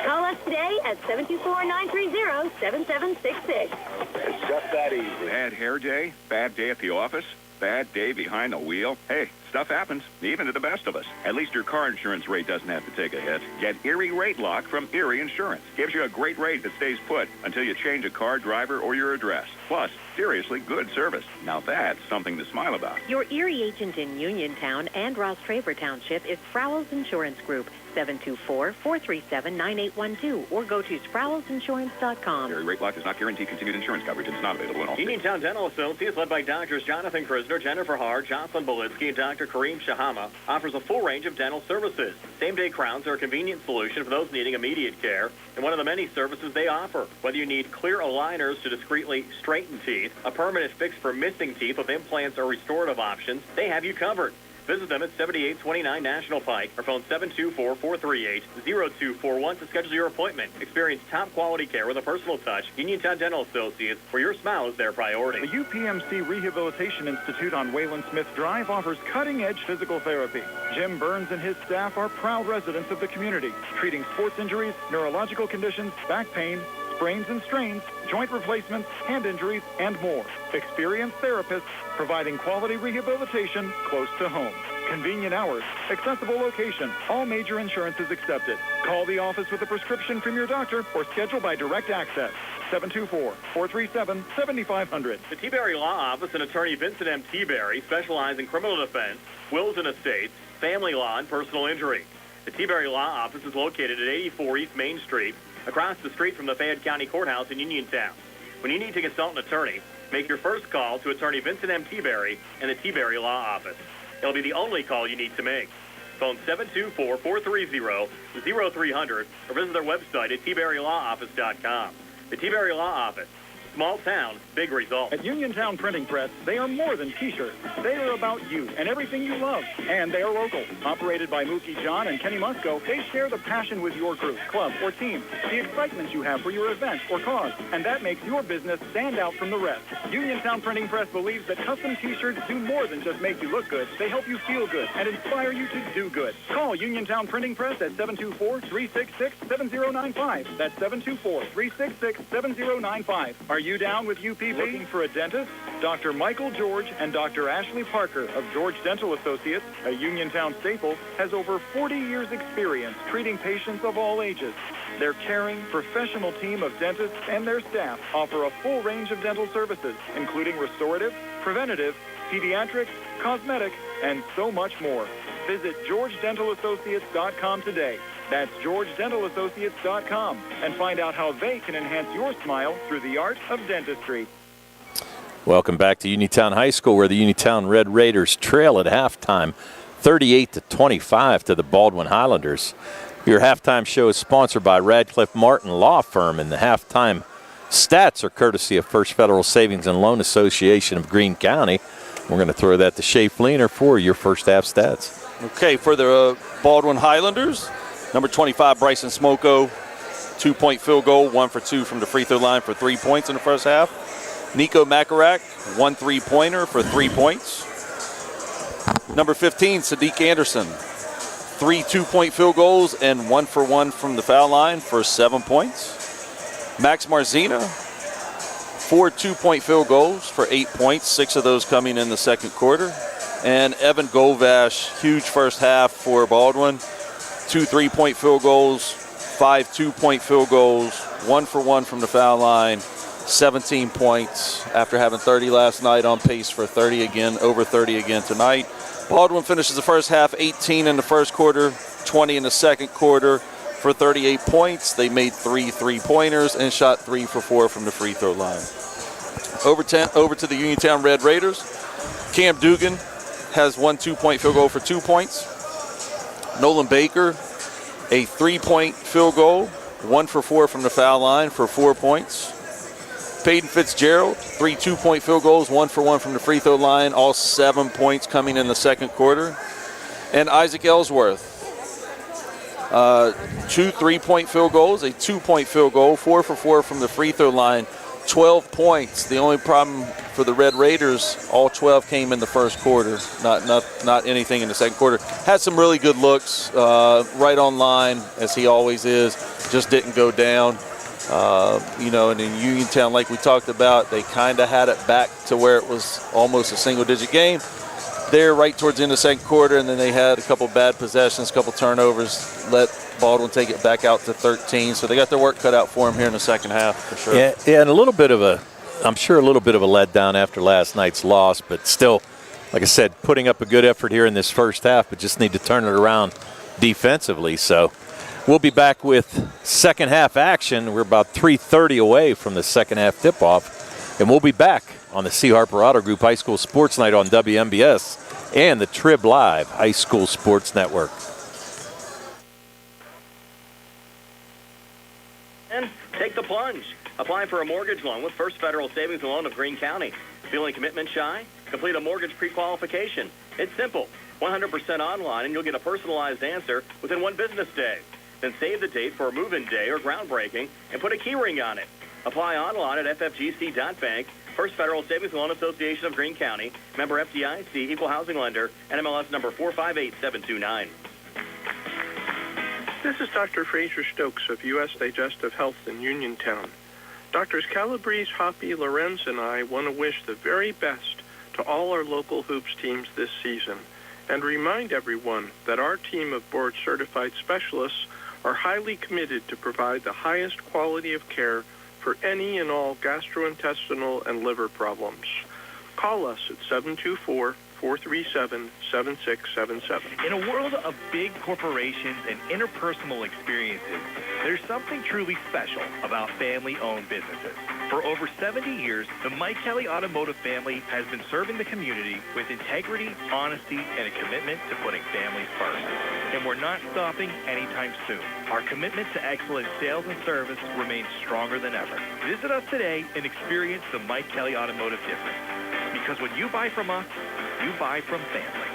Call us today at 724-930-7766. It's just that easy. Bad hair day? Bad day at the office? Bad day behind the wheel? Hey, stuff happens, even to the best of us. At least your car insurance rate doesn't have to take a hit. Get Erie Rate Lock from Erie Insurance. Gives you a great rate that stays put until you change a car, driver, or your address. Plus, seriously good service. Now that's something to smile about. Your Erie agent in Uniontown and Ross Traver Township is Sprowell's Insurance Group, 724-437-9812, or go to SprowellsInsurance.com. Erie Rate Lock does not guarantee continued insurance coverage and is not available in all states. Uniontown Dental Associates, led by Doctors Jonathan Krisner, Jennifer Hart, Jocelyn Bolitsky, and Dr. Kareem Shahama, offers a full range of dental services. Same-day crowns are a convenient solution for those needing immediate care, and one of the many services they offer. Whether you need clear aligners to discreetly straighten teeth, a permanent fix for missing teeth with implants or restorative options, they have you covered. Visit them at 7829 National Pike or phone 724-438-0241 to schedule your appointment. Experience top quality care with a personal touch. Uniontown Dental Associates, where your smile is their priority. The UPMC Rehabilitation Institute on Wayland Smith Drive offers cutting-edge physical therapy. Jim Burns and his staff are proud residents of the community, treating sports injuries, neurological conditions, back pain, sprains and strains, joint replacements, hand injuries, and more. Experienced therapists providing quality rehabilitation close to home. Convenient hours, accessible location, all major insurances accepted. Call the office with a prescription from your doctor or schedule by direct access. 724-437-7500. The T-Berry Law Office and attorney Vincent M. T-Berry specialize in criminal defense, wills and estates, family law, and personal injury. The T-Berry Law Office is located at 84 East Main Street, across the street from the Fayette County Courthouse in Uniontown. When you need to consult an attorney, make your first call to attorney Vincent M. T-Berry and the T-Berry Law Office. It'll be the only call you need to make. Phone 724-430-0300 or visit their website at tberrylawoffice.com. The T-Berry Law Office. Small town, big results. At Uniontown Printing Press, they are more than T-shirts. They are about you and everything you love. And they are local. Operated by Mookie John and Kenny Musco, they share the passion with your group, club, or team, the excitement you have for your event or cause, and that makes your business stand out from the rest. Uniontown Printing Press believes that custom T-shirts do more than just make you look good. They help you feel good and inspire you to do good. Call Uniontown Printing Press at 724-366-7095. That's 724-366-7095. Are you down with UPB? Looking for a dentist? Dr. Michael George and Dr. Ashley Parker of George Dental Associates, a Uniontown staple, has over 40 years' experience treating patients of all ages. Their caring, professional team of dentists and their staff offer a full range of dental services, including restorative, preventative, pediatrics, cosmetic, and so much more. Visit GeorgeDentalAssociates.com today. That's GeorgeDentalAssociates.com and find out how they can enhance your smile through the art of dentistry. Welcome back to Uniontown High School, where the Uniontown Red Raiders trail at halftime 38-25 to the Baldwin Highlanders. Your halftime show is sponsored by Radcliffe Martin Law Firm, and the halftime stats are courtesy of First Federal Savings and Loan Association of Greene County. We're going to throw that to Shea Fleener for your first half stats. Okay, for the Baldwin Highlanders, number 25, Bryson Smoko, 2-point field goal, 1 for 2 from the free throw line for 3 points in the first half. Nico Makarak, 1 3-pointer for 3 points. Number 15, Sadiq Anderson, 3 2-point field goals and 1 for 1 from the foul line for 7 points. Max Marzina, 4 2-point field goals for 8 points, 6 of those coming in the second quarter. And Evan Govash, huge first half for Baldwin, 2 3-point field goals, 5 2-point field goals, 1 for 1 from the foul line, 17 points after having 30 last night, on pace for 30 again, over 30 again tonight. Baldwin finishes the first half 18 in the first quarter, 20 in the second quarter for 38 points. They made 3 3-pointers and shot 3 for 4 from the free throw line. Over to the Uniontown Red Raiders. Cam Dugan has 1 2-point field goal for 2 points. Nolan Baker, a 3-point field goal, 1 for 4 from the foul line for 4 points. Peyton Fitzgerald, 3 2-point field goals, 1 for 1 from the free throw line, all 7 points coming in the second quarter. And Isaac Ellsworth, 2 3-point field goals, a 2-point field goal, 4 for 4 from the free throw line, 12 points. The only problem for the Red Raiders, all 12 came in the first quarter, not anything in the second quarter. Had some really good looks, right on line, as he always is, just didn't go down. And in Uniontown, like we talked about, they kind of had it back to where it was almost a single-digit game. There, right towards the end of the second quarter, and then they had a couple bad possessions, a couple turnovers, let Baldwin take it back out to 13. So they got their work cut out for them here in the second half, for sure. Yeah, and I'm sure a little bit of a letdown after last night's loss, but still, like I said, putting up a good effort here in this first half, but just need to turn it around defensively. So we'll be back with second half action. We're about 3:30 away from the second half tip-off, and we'll be back on the C. Harper Auto Group High School Sports Night on WMBS and the Trib Live High School Sports Network. And take the plunge. Apply for a mortgage loan with First Federal Savings and Loan of Greene County. Feeling commitment shy? Complete a mortgage pre-qualification. It's simple. 100% online, and you'll get a personalized answer within 1 business day. Then save the date for a move-in day or groundbreaking and put a key ring on it. Apply online at ffgc.bank. First Federal Savings and Loan Association of Greene County. Member FDIC, Equal Housing Lender, NMLS number 458729. This is Dr. Fraser Stokes of U.S. Digestive Health in Uniontown. Doctors Calabrese, Hoppy, Lorenz, and I want to wish the very best to all our local hoops teams this season and remind everyone that our team of board-certified specialists are highly committed to provide the highest quality of care for for any and all gastrointestinal and liver problems. Call us at 724-437-7677. In a world of big corporations and interpersonal experiences, there's something truly special about family-owned businesses. For over 70 years, the Mike Kelly Automotive family has been serving the community with integrity, honesty, and a commitment to putting families first. And we're not stopping anytime soon. Our commitment to excellent sales and service remains stronger than ever. Visit us today and experience the Mike Kelly Automotive difference. Because when you buy from us, you buy from family.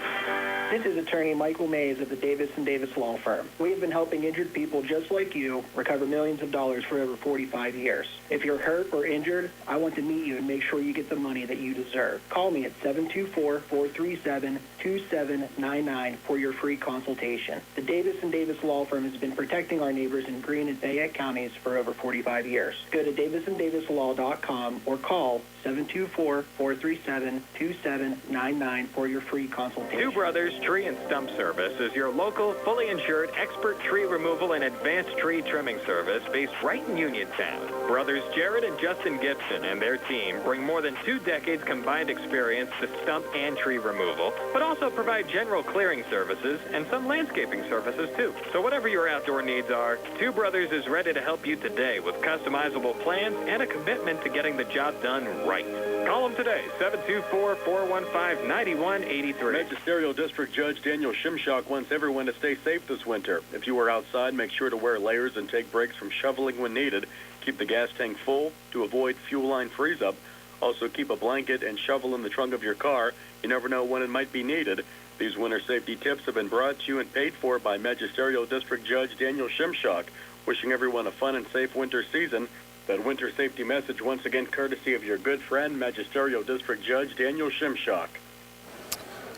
This is attorney Michael Mays of the Davis & Davis Law Firm. We have been helping injured people just like you recover millions of dollars for over 45 years. If you're hurt or injured, I want to meet you and make sure you get the money that you deserve. Call me at 724-437-2799 for your free consultation. The Davis & Davis Law Firm has been protecting our neighbors in Greene and Fayette counties for over 45 years. Go to davisanddavislaw.com or call 724-437-2799 for your free consultation. Two Brothers Tree and Stump Service is your local, fully insured, expert tree removal and advanced tree trimming service based right in Uniontown. Brothers Jared and Justin Gibson and their team bring more than 2 decades combined experience to stump and tree removal, but also provide general clearing services and some landscaping services too. So whatever your outdoor needs are, Two Brothers is ready to help you today with customizable plans and a commitment to getting the job done right. Call them today, 724-415-9183. Magisterial District Judge Daniel Shimshock wants everyone to stay safe this winter. If you are outside, make sure to wear layers and take breaks from shoveling when needed. Keep the gas tank full to avoid fuel line freeze-up. Also, keep a blanket and shovel in the trunk of your car. You never know when it might be needed. These winter safety tips have been brought to you and paid for by Magisterial District Judge Daniel Shimshock. Wishing everyone a fun and safe winter season. That winter safety message once again courtesy of your good friend, Magisterial District Judge Daniel Shimshock.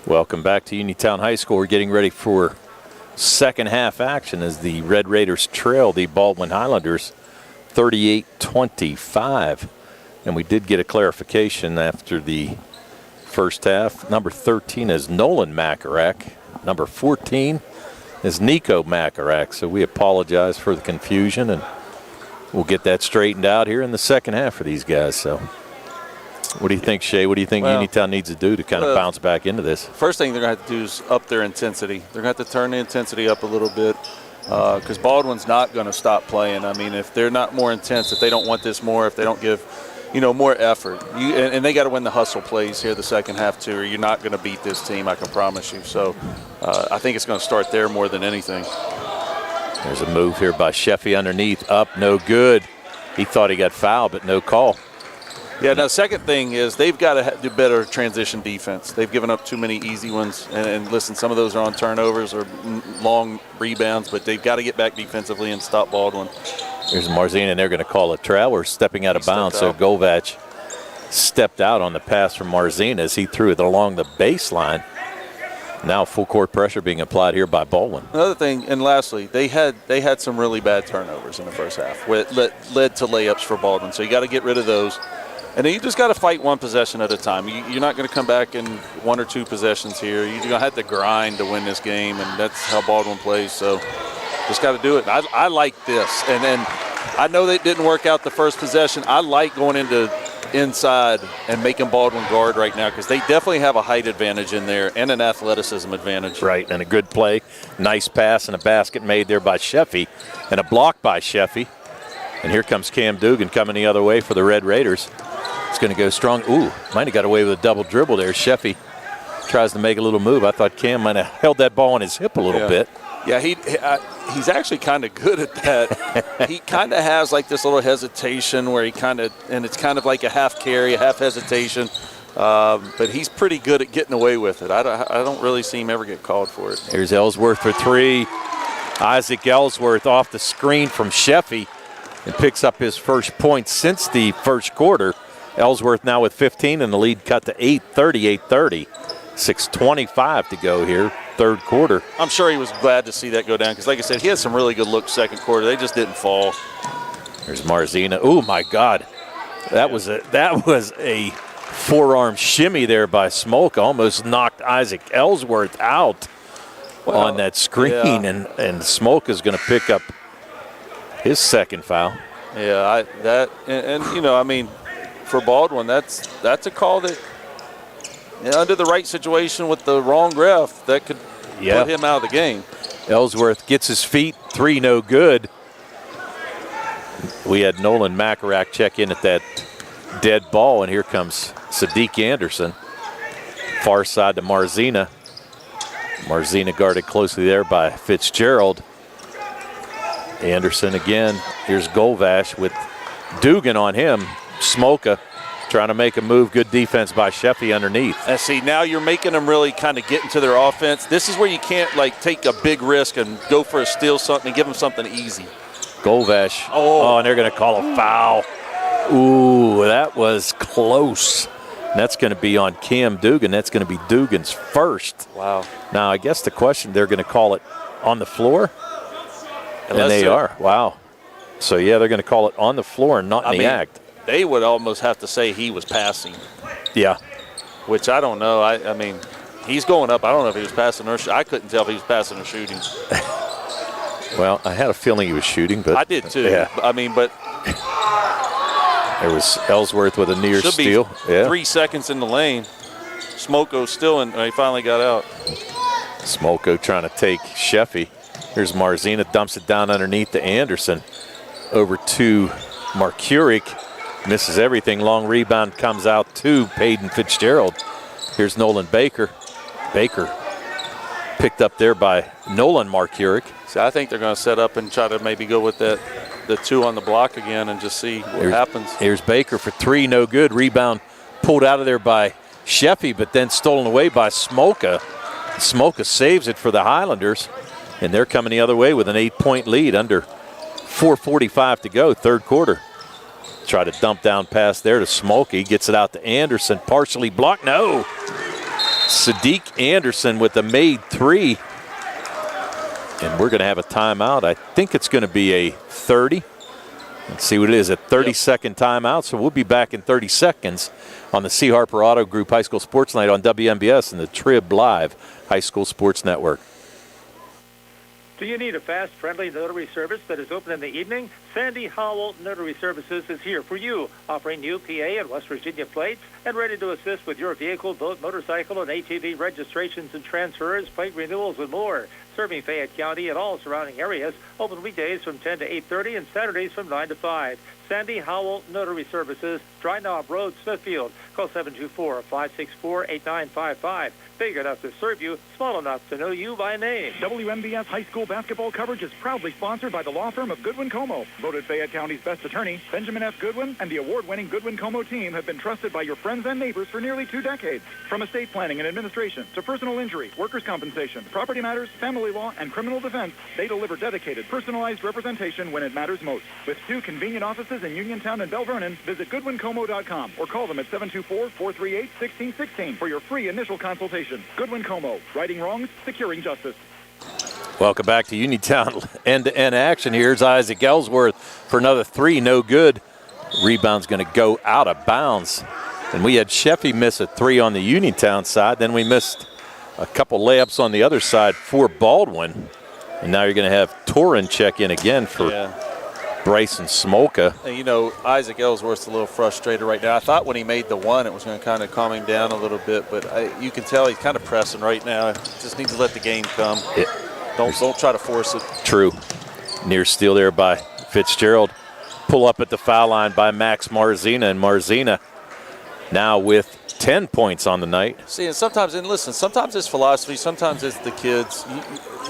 Welcome back to Uniontown High School. We're getting ready for second half action as the Red Raiders trail the Baldwin Highlanders 38-25. And we did get a clarification after the first half. Number 13 is Nolan Makarak. Number 14 is Nico Makarak. So we apologize for the confusion, and we'll get that straightened out here in the second half for these guys. So what do you think, Shay? What do you think Uniontown needs to do to kind of bounce back into this? First thing they're going to have to do is up their intensity. They're going to have to turn the intensity up a little bit because Baldwin's not going to stop playing. I mean, if they're not more intense, if they don't want this more, if they don't give, more effort, and they got to win the hustle plays here the second half too, or you're not going to beat this team, I can promise you. So I think it's going to start there more than anything. There's a move here by Sheffy underneath, up, no good. He thought he got fouled, but no call. Yeah, now second thing is they've got to do better transition defense. They've given up too many easy ones, and listen, some of those are on turnovers or long rebounds, but they've got to get back defensively and stop Baldwin. Here's Marzine, and they're going to call a trail. We're stepping out of bounds, so Govach stepped out on the pass from Marzine as he threw it along the baseline. Now full court pressure being applied here by Baldwin. Another thing, and lastly, they had some really bad turnovers in the first half, which led to layups for Baldwin. So you got to get rid of those, and then you just got to fight one possession at a time. You're not going to come back in 1 or 2 possessions here. You're going to have to grind to win this game, and that's how Baldwin plays. So just got to do it. I like this, and then I know that didn't work out the first possession. I like going into inside and making Baldwin guard right now because they definitely have a height advantage in there and an athleticism advantage. Right, and a good play. Nice pass and a basket made there by Sheffy and a block by Sheffy. And here comes Cam Dugan coming the other way for the Red Raiders. It's going to go strong. Ooh, might have got away with a double dribble there. Sheffy tries to make a little move. I thought Cam might have held that ball on his hip a little bit. Yeah, he's actually kind of good at that. He kind of has like this little hesitation where and it's kind of like a half carry, a half hesitation. But he's pretty good at getting away with it. I don't really see him ever get called for it. Here's Ellsworth for 3. Isaac Ellsworth off the screen from Sheffy and picks up his first point since the first quarter. Ellsworth now with 15 and the lead cut to 8, 38-30. 6:25 to go here, third quarter. I'm sure he was glad to see that go down because, like I said, he had some really good looks second quarter. They just didn't fall. There's Marzina. Oh, my God. That was a forearm shimmy there by Smolka. Almost knocked Isaac Ellsworth out on that screen, and Smolka's going to pick up his second foul. Yeah, you know, I mean, for Baldwin, that's a call that, under the right situation with the wrong ref, that could put him out of the game. Ellsworth gets his feet, 3 no good. We had Nolan Makarak check in at that dead ball, and here comes Sadiq Anderson. Far side to Marzina. Marzina guarded closely there by Fitzgerald. Anderson again. Here's Golvash with Dugan on him. Smoka trying to make a move. Good defense by Sheffy underneath. And see, now you're making them really kind of get into their offense. This is where you can't, like, take a big risk and go for a steal something and give them something easy. Golvash. Oh, and they're going to call a foul. Ooh, that was close. And that's going to be on Cam Dugan. That's going to be Dugan's first. Wow. Now, I guess the question, they're going to call it on the floor? And they are. Wow. So, yeah, they're going to call it on the floor and not in the act. They would almost have to say he was passing. Yeah. Which I don't know. I mean, he's going up. I don't know if he was passing or I couldn't tell if he was passing or shooting. Well, I had a feeling he was shooting, but I did too. Yeah. I mean, but there was Ellsworth with a near steal. Be 3 seconds in the lane. Smoko's still in. He finally got out. Smoko trying to take Sheffy. Here's Marzina, dumps it down underneath to Anderson. Over to Marcuric. Misses everything. Long rebound comes out to Peyton Fitzgerald. Here's Nolan Baker. Baker picked up there by Nolan Marcuric. So I think they're going to set up and try to maybe go with the 2 on the block again and just see what happens. Here's Baker for 3, no good. Rebound pulled out of there by Sheffy, but then stolen away by Smoka. Smoka saves it for the Highlanders, and they're coming the other way with an 8-point lead under 4:45 to go, third quarter. Try to dump down pass there to Smokey. Gets it out to Anderson. Partially blocked. No. Sadiq Anderson with the made 3. And we're going to have a timeout. I think it's going to be a 30. Let's see what it is, a 30-second timeout. So we'll be back in 30 seconds on the C. Harper Auto Group High School Sports Night on WMBS and the Trib Live High School Sports Network. Do you need a fast, friendly notary service that is open in the evening? Sandy Howell Notary Services is here for you, offering new PA and West Virginia plates and ready to assist with your vehicle, boat, motorcycle, and ATV registrations and transfers, plate renewals, and more. Serving Fayette County and all surrounding areas, open weekdays from 10 to 8:30 and Saturdays from 9 to 5. Sandy Howell Notary Services, Dry Knob Road, Smithfield. Call 724-564-8955. Big enough to serve you, small enough to know you by name. WMBS high school basketball coverage is proudly sponsored by the law firm of Goodwin Como. Voted Fayette County's best attorney, Benjamin F. Goodwin and the award-winning Goodwin Como team have been trusted by your friends and neighbors for nearly 2 decades. From estate planning and administration to personal injury, workers' compensation, property matters, family law, and criminal defense, they deliver dedicated, personalized representation when it matters most. With 2 convenient offices in Uniontown and Bell Vernon, visit GoodwinComo.com or call them at 724-438-1616 for your free initial consultation. Goodwin Como, righting wrongs, securing justice. Welcome back to Uniontown end-to-end action. Here's Isaac Ellsworth for another 3, no good. Rebound's going to go out of bounds. And we had Sheffy miss a 3 on the Uniontown side. Then we missed a couple layups on the other side for Baldwin. And now you're going to have Torin check in again for Bryson Smolka. And, you know, Isaac Ellsworth's a little frustrated right now. I thought when he made the 1, it was going to kind of calm him down a little bit, but you can tell he's kind of pressing right now. Just needs to let the game come. Don't try to force it. True. Near steal there by Fitzgerald. Pull up at the foul line by Max Marzina, and Marzina now with 10 points on the night. See, and sometimes it's philosophy, sometimes it's the kids.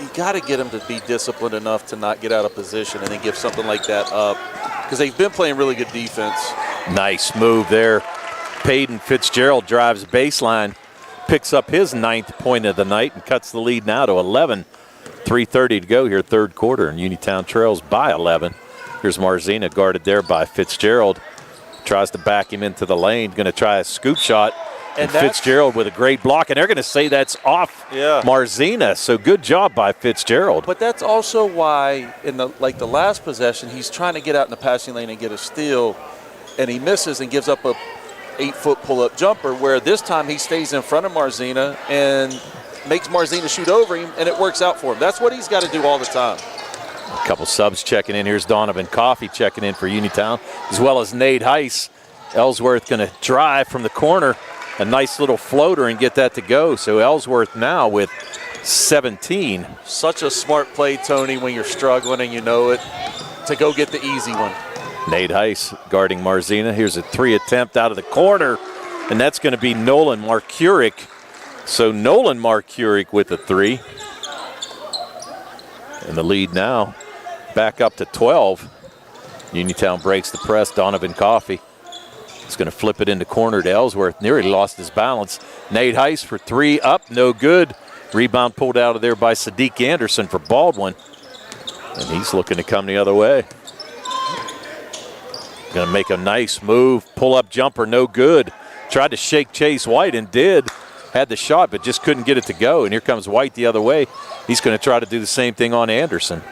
You got to get them to be disciplined enough to not get out of position and then give something like that up, because they've been playing really good defense. Nice move there. Peyton Fitzgerald drives baseline, picks up his 9th point of the night, and cuts the lead now to 11. 3:30 to go here, third quarter, and Uniontown trails by 11. Here's Marzina guarded there by Fitzgerald. Tries to back him into the lane, going to try a scoop shot. And Fitzgerald with a great block, and they're going to say that's off Marzina. So good job by Fitzgerald. But that's also why in the last possession, he's trying to get out in the passing lane and get a steal, and he misses and gives up a 8-foot pull-up jumper, where this time he stays in front of Marzina and makes Marzina shoot over him, and it works out for him. That's what he's got to do all the time. A couple subs checking in. Here's Donovan Coffey checking in for Uniontown, as well as Nate Heiss. Ellsworth going to drive from the corner, a nice little floater, and get that to go. So Ellsworth now with 17. Such a smart play, Tony, when you're struggling and you know it, to go get the easy one. Nate Heiss guarding Marzina. Here's a 3 attempt out of the corner, and that's going to be Nolan Marcuric. So Nolan Marcuric with the 3. And the lead now back up to 12. Uniontown breaks the press. Donovan Coffey is going to flip it into corner to Ellsworth. Nearly lost his balance. Nate Heiss for 3, up, no good. Rebound pulled out of there by Sadiq Anderson for Baldwin. And he's looking to come the other way. Going to make a nice move. Pull-up jumper, no good. Tried to shake Chase White and did. Had the shot, but just couldn't get it to go. And here comes White the other way. He's going to try to do the same thing on Anderson.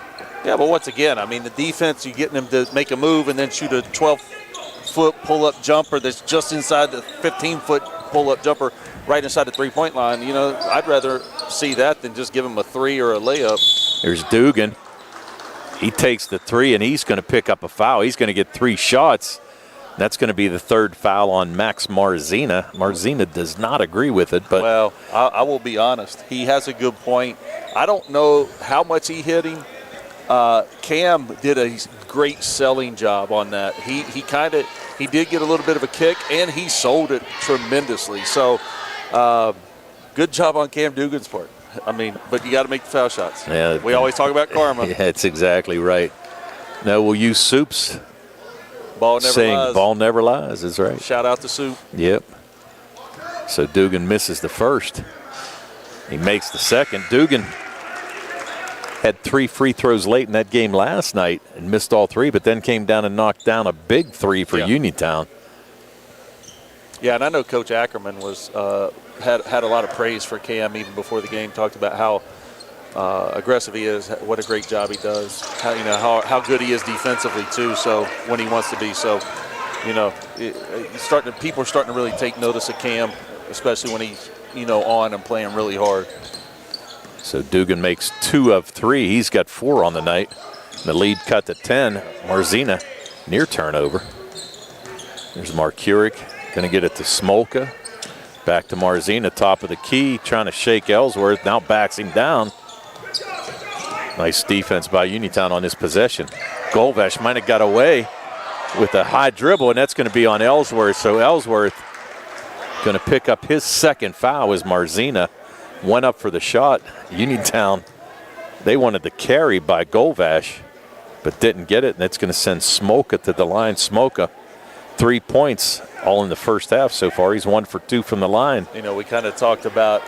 Yeah, but once again, I mean, the defense, you're getting them to make a move and then shoot a 12-foot pull-up jumper that's just inside the 15-foot pull-up jumper right inside the three-point line. You know, I'd rather see that than just give him a 3 or a layup. There's Dugan. He takes the 3, and he's going to pick up a foul. He's going to get 3 shots. That's going to be the 3rd foul on Max Marzina. Marzina does not agree with it, but well, I will be honest. He has a good point. I don't know how much he hit him. Cam did a great selling job on that. He did get a little bit of a kick, and he sold it tremendously. So, good job on Cam Dugan's part. I mean, but you got to make the foul shots. Yeah, we always talk about karma. Yeah, that's exactly right. No, we'll use Soup's ball never saying lies. Ball never lies. That's right. Shout out to Soup. Yep. So Dugan misses the first. He makes the second. Dugan had 3 free throws late in that game last night and missed all 3, but then came down and knocked down a big 3 for Uniontown. Yeah, and I know Coach Ackerman was had a lot of praise for Cam even before the game. Talked about how aggressive he is, what a great job he does, how good he is defensively too. So when he wants to be, so people are starting to really take notice of Cam, especially when he's on and playing really hard. So Dugan makes 2 of 3. He's got 4 on the night. The lead cut to 10. Marzina near turnover. There's Marcuric. Going to get it to Smolka. Back to Marzina, top of the key, trying to shake Ellsworth. Now backs him down. Nice defense by Uniontown on this possession. Golvash might have got away with a high dribble, and that's going to be on Ellsworth. So Ellsworth going to pick up his 2nd foul as Marzina went up for the shot. Uniontown, they wanted the carry by Golvash, but didn't get it, and that's going to send Smolka to the line. Smolka, 3 points, all in the first half so far. He's 1 for 2 from the line. We kind of talked about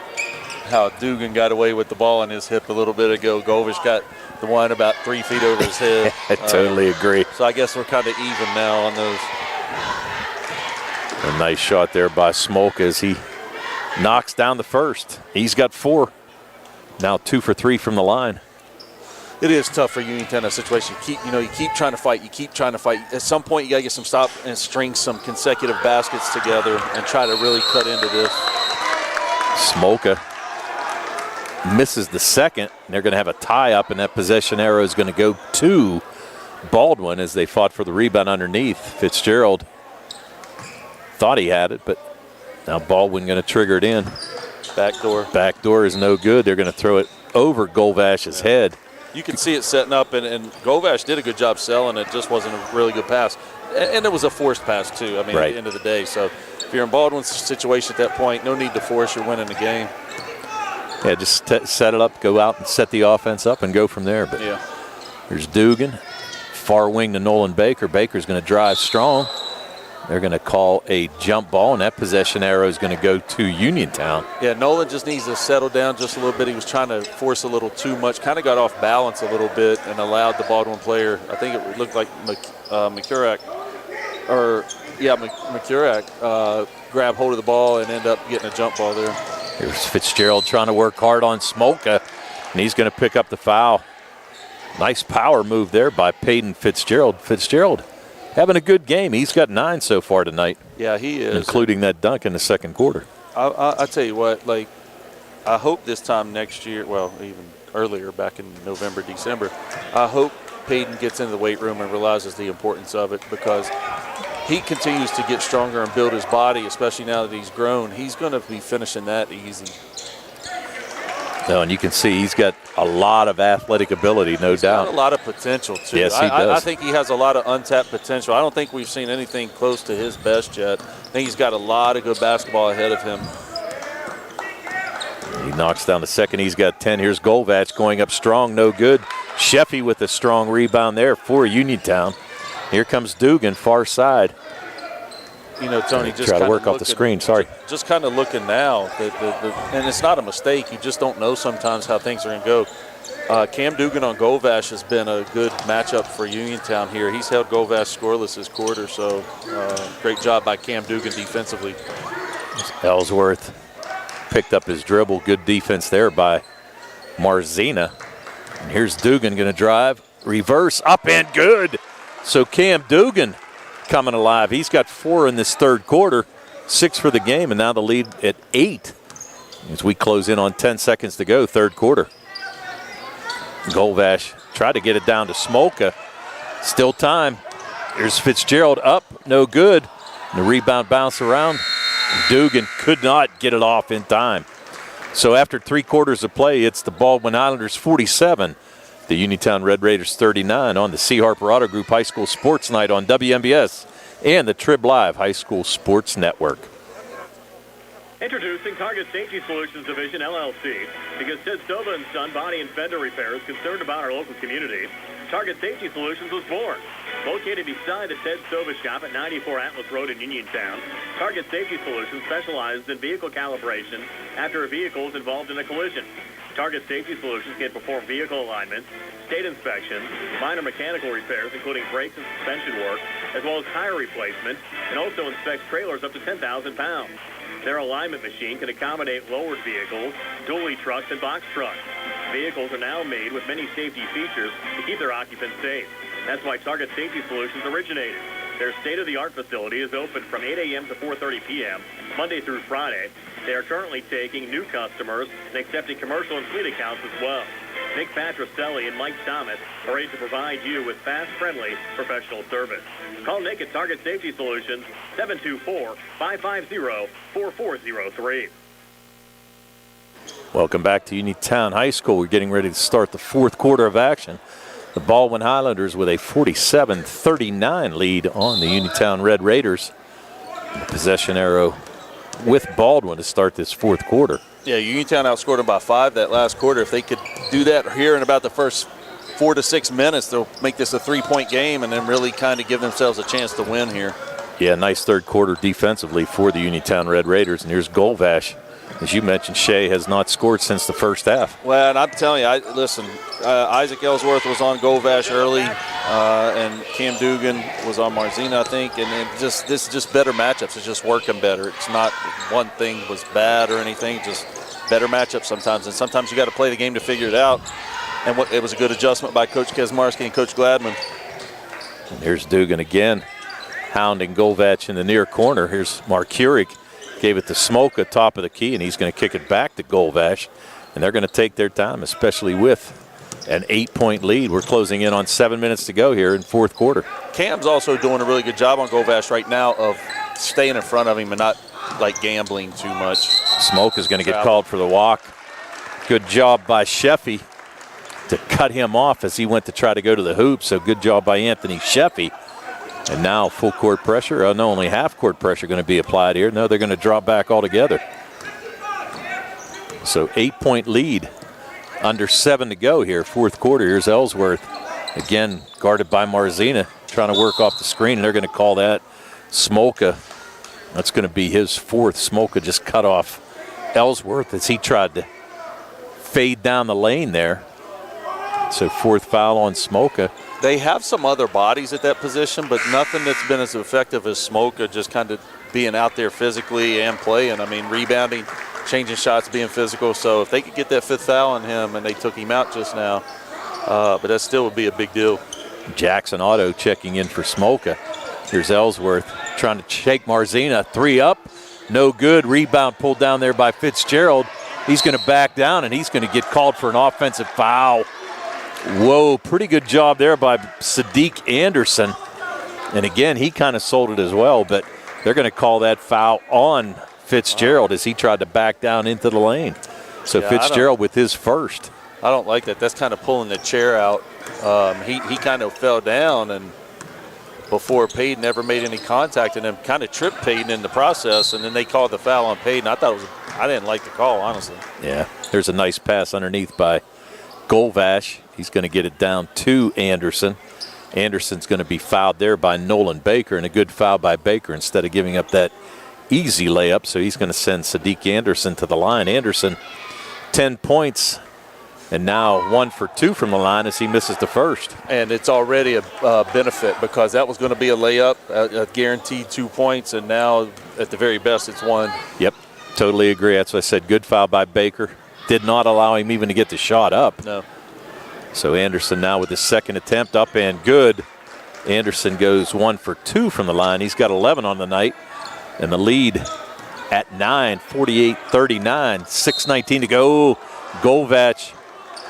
how Dugan got away with the ball in his hip a little bit ago. Golvash got the one about 3 feet over his head. I totally agree. So I guess we're kind of even now on those. A nice shot there by Smolka as he knocks down the first. He's got 4. Now 2 for 3 from the line. It is tough for Uniontown in a situation. You keep trying to fight. You keep trying to fight. At some point, you got to get some stop and string some consecutive baskets together and try to really cut into this. Smolka misses the second. They're going to have a tie-up, and that possession arrow is going to go to Baldwin as they fought for the rebound underneath. Fitzgerald thought he had it, but now Baldwin going to trigger it in. Backdoor. Backdoor is no good. They're going to throw it over Golvash's head. You can see it setting up, and Golvash did a good job selling it. Just wasn't a really good pass. And it was a forced pass, too, at the end of the day. So if you're in Baldwin's situation at that point, no need to force. You're winning the game. Yeah, just set it up, go out and set the offense up and go from there. But yeah. There's Dugan. Far wing to Nolan Baker. Baker's going to drive strong. They're going to call a jump ball, and that possession arrow is going to go to Uniontown. Yeah, Nolan just needs to settle down just a little bit. He was trying to force a little too much, kind of got off balance a little bit and allowed the Baldwin player, I think it looked like Mercuric, grab hold of the ball and end up getting a jump ball there. Here's Fitzgerald trying to work hard on Smolka, and he's going to pick up the foul. Nice power move there by Peyton Fitzgerald. Fitzgerald having a good game. He's got 9 so far tonight. Yeah, he is. Including that dunk in the second quarter. I tell you what, I hope this time next year, well, even earlier back in November, December. I hope Peyton gets into the weight room and realizes the importance of it, because he continues to get stronger and build his body, especially now that he's grown. He's going to be finishing that easy. No, and you can see he's got a lot of athletic ability, no doubt. Got a lot of potential, too. Yes, he does. I think he has a lot of untapped potential. I don't think we've seen anything close to his best yet. I think he's got a lot of good basketball ahead of him. He knocks down the second. He's got 10. Here's Golvatch going up strong, no good. Sheffy with a strong rebound there for Uniontown. Here comes Dugan, far side. You know, Tony, just try to work off the screen. Sorry. Just kind of looking now, and it's not a mistake. You just don't know sometimes how things are going to go. Cam Dugan on Golvatch has been a good matchup for Uniontown here. He's held Golvatch scoreless this quarter, so great job by Cam Dugan defensively. Ellsworth picked up his dribble. Good defense there by Marzina. And here's Dugan going to drive. Reverse, up and good. So Cam Dugan coming alive. He's got 4 in this third quarter, 6 for the game, and now the lead at 8 as we close in on 10 seconds to go, third quarter. Golvatch tried to get it down to Smolka. Still time. Here's Fitzgerald up, no good. And the rebound bounce around. Dugan could not get it off in time. So after 3 quarters of play, it's the Baldwin Islanders 47. The Uniontown Red Raiders 39 on the C. Harper Auto Group High School Sports Night on WMBS and the Trib Live High School Sports Network. Introducing Target Safety Solutions Division, LLC. Because Ted Stova and Son Body and Fender Repair is concerned about our local community, Target Safety Solutions was born. Located beside the Ted Stova shop at 94 Atlas Road in Uniontown, Target Safety Solutions specializes in vehicle calibration after a vehicle is involved in a collision. Target Safety Solutions can perform vehicle alignments, state inspections, minor mechanical repairs, including brakes and suspension work, as well as tire replacement, and also inspects trailers up to 10,000 pounds. Their alignment machine can accommodate lowered vehicles, dually trucks, and box trucks. Vehicles are now made with many safety features to keep their occupants safe. That's why Target Safety Solutions originated. Their state-of-the-art facility is open from 8 a.m. to 4:30 p.m., Monday through Friday. They are currently taking new customers and accepting commercial and fleet accounts as well. Nick Patricelli and Mike Thomas are ready to provide you with fast, friendly, professional service. Call Nick at Target Safety Solutions, 724-550-4403. Welcome back to Uniontown High School. We're getting ready to start the fourth quarter of action. The Baldwin Highlanders with a 47-39 lead on the Uniontown Red Raiders. The possession arrow with Baldwin to start this fourth quarter. Yeah, Uniontown outscored them by 5 that last quarter. If they could do that here in about the first 4 to 6 minutes, they'll make this a 3-point game and then really kind of give themselves a chance to win here. Yeah, nice third quarter defensively for the Uniontown Red Raiders. And here's Golvatch. As you mentioned, Shea has not scored since the first half. Well, and I'm telling you, Isaac Ellsworth was on Golvatch early, and Cam Dugan was on Marzina, I think. And this is just better matchups. It's just working better. It's not one thing was bad or anything, just better matchups sometimes. And sometimes you got to play the game to figure it out. And it was a good adjustment by Coach Kesmarski and Coach Gladman. And here's Dugan again, hounding Golvatch in the near corner. Here's Marcurik. Gave it to Smolka, top of the key, and he's going to kick it back to Golvatch. And they're going to take their time, especially with an 8-point lead. We're closing in on 7 minutes to go here in fourth quarter. Cam's also doing a really good job on Golvatch right now of staying in front of him and not like gambling too much. Smolka's going to get called for the walk. Good job by Sheffy to cut him off as he went to try to go to the hoop. So good job by Anthony Sheffy. And now full court pressure. No, only half court pressure going to be applied here. No, they're going to drop back altogether. So 8-point lead. Under 7 to go here. Fourth quarter. Here's Ellsworth. Again, guarded by Marzina. Trying to work off the screen. And they're going to call that Smolka. That's going to be his fourth. Smolka just cut off Ellsworth as he tried to fade down the lane there. So fourth foul on Smolka. They have some other bodies at that position, but nothing that's been as effective as Smolka, just kind of being out there physically and playing. I mean, rebounding, changing shots, being physical. So if they could get that fifth foul on him, and they took him out just now, but that still would be a big deal. Jackson Otto checking in for Smolka. Here's Ellsworth trying to shake Marzina. 3 up, no good. Rebound pulled down there by Fitzgerald. He's going to back down, and he's going to get called for an offensive foul. Whoa, pretty good job there by Sadiq Anderson. And again, he kind of sold it as well, but they're going to call that foul on Fitzgerald as he tried to back down into the lane. So yeah, Fitzgerald with his first. I don't like that. That's kind of pulling the chair out. He kind of fell down and before Payton ever made any contact, and then kind of tripped Payton in the process, and then they called the foul on Payton. I didn't like the call, honestly. Yeah, there's a nice pass underneath by Golvash. He's going to get it down to Anderson. Anderson's going to be fouled there by Nolan Baker, and a good foul by Baker instead of giving up that easy layup. So he's going to send Sadiq Anderson to the line. Anderson, 10 points, and now 1 for 2 from the line as he misses the first. And it's already a benefit because that was going to be a layup, a guaranteed 2 points, and now at the very best it's 1. Yep, totally agree. That's what I said. Good foul by Baker. Did not allow him even to get the shot up. No. So Anderson now with his second attempt up and good. Anderson goes 1 for 2 from the line. He's got 11 on the night. And the lead at 9, 48-39, 6:19 to go. Golvash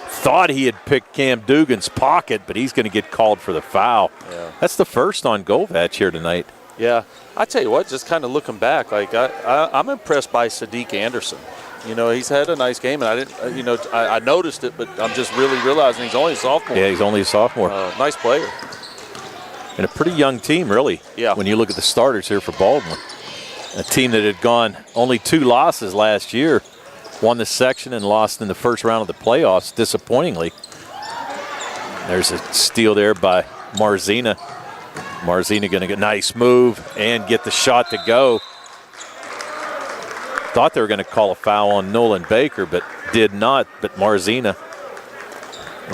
thought he had picked Cam Dugan's pocket, but he's going to get called for the foul. Yeah. That's the first on Golvash here tonight. Yeah, I tell you what, just kind of looking back, like I'm impressed by Sadiq Anderson. You know, he's had a nice game, and I didn't, you know, I noticed it, but I'm just really realizing he's only a sophomore. Yeah, he's only a sophomore. Nice player. And a pretty young team, really. Yeah. When you look at the starters here for Baldwin. A team that had gone only 2 losses last year. Won the section and lost in the first round of the playoffs, disappointingly. There's a steal there by Marzina. Marzina going to get a nice move and get the shot to go. Thought they were going to call a foul on Nolan Baker, but did not. But Marzina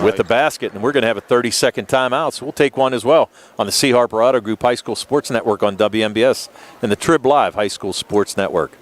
with the basket, and we're going to have a 30-second timeout, so we'll take one as well on the C. Harper Auto Group High School Sports Network on WMBS and the Trib Live High School Sports Network.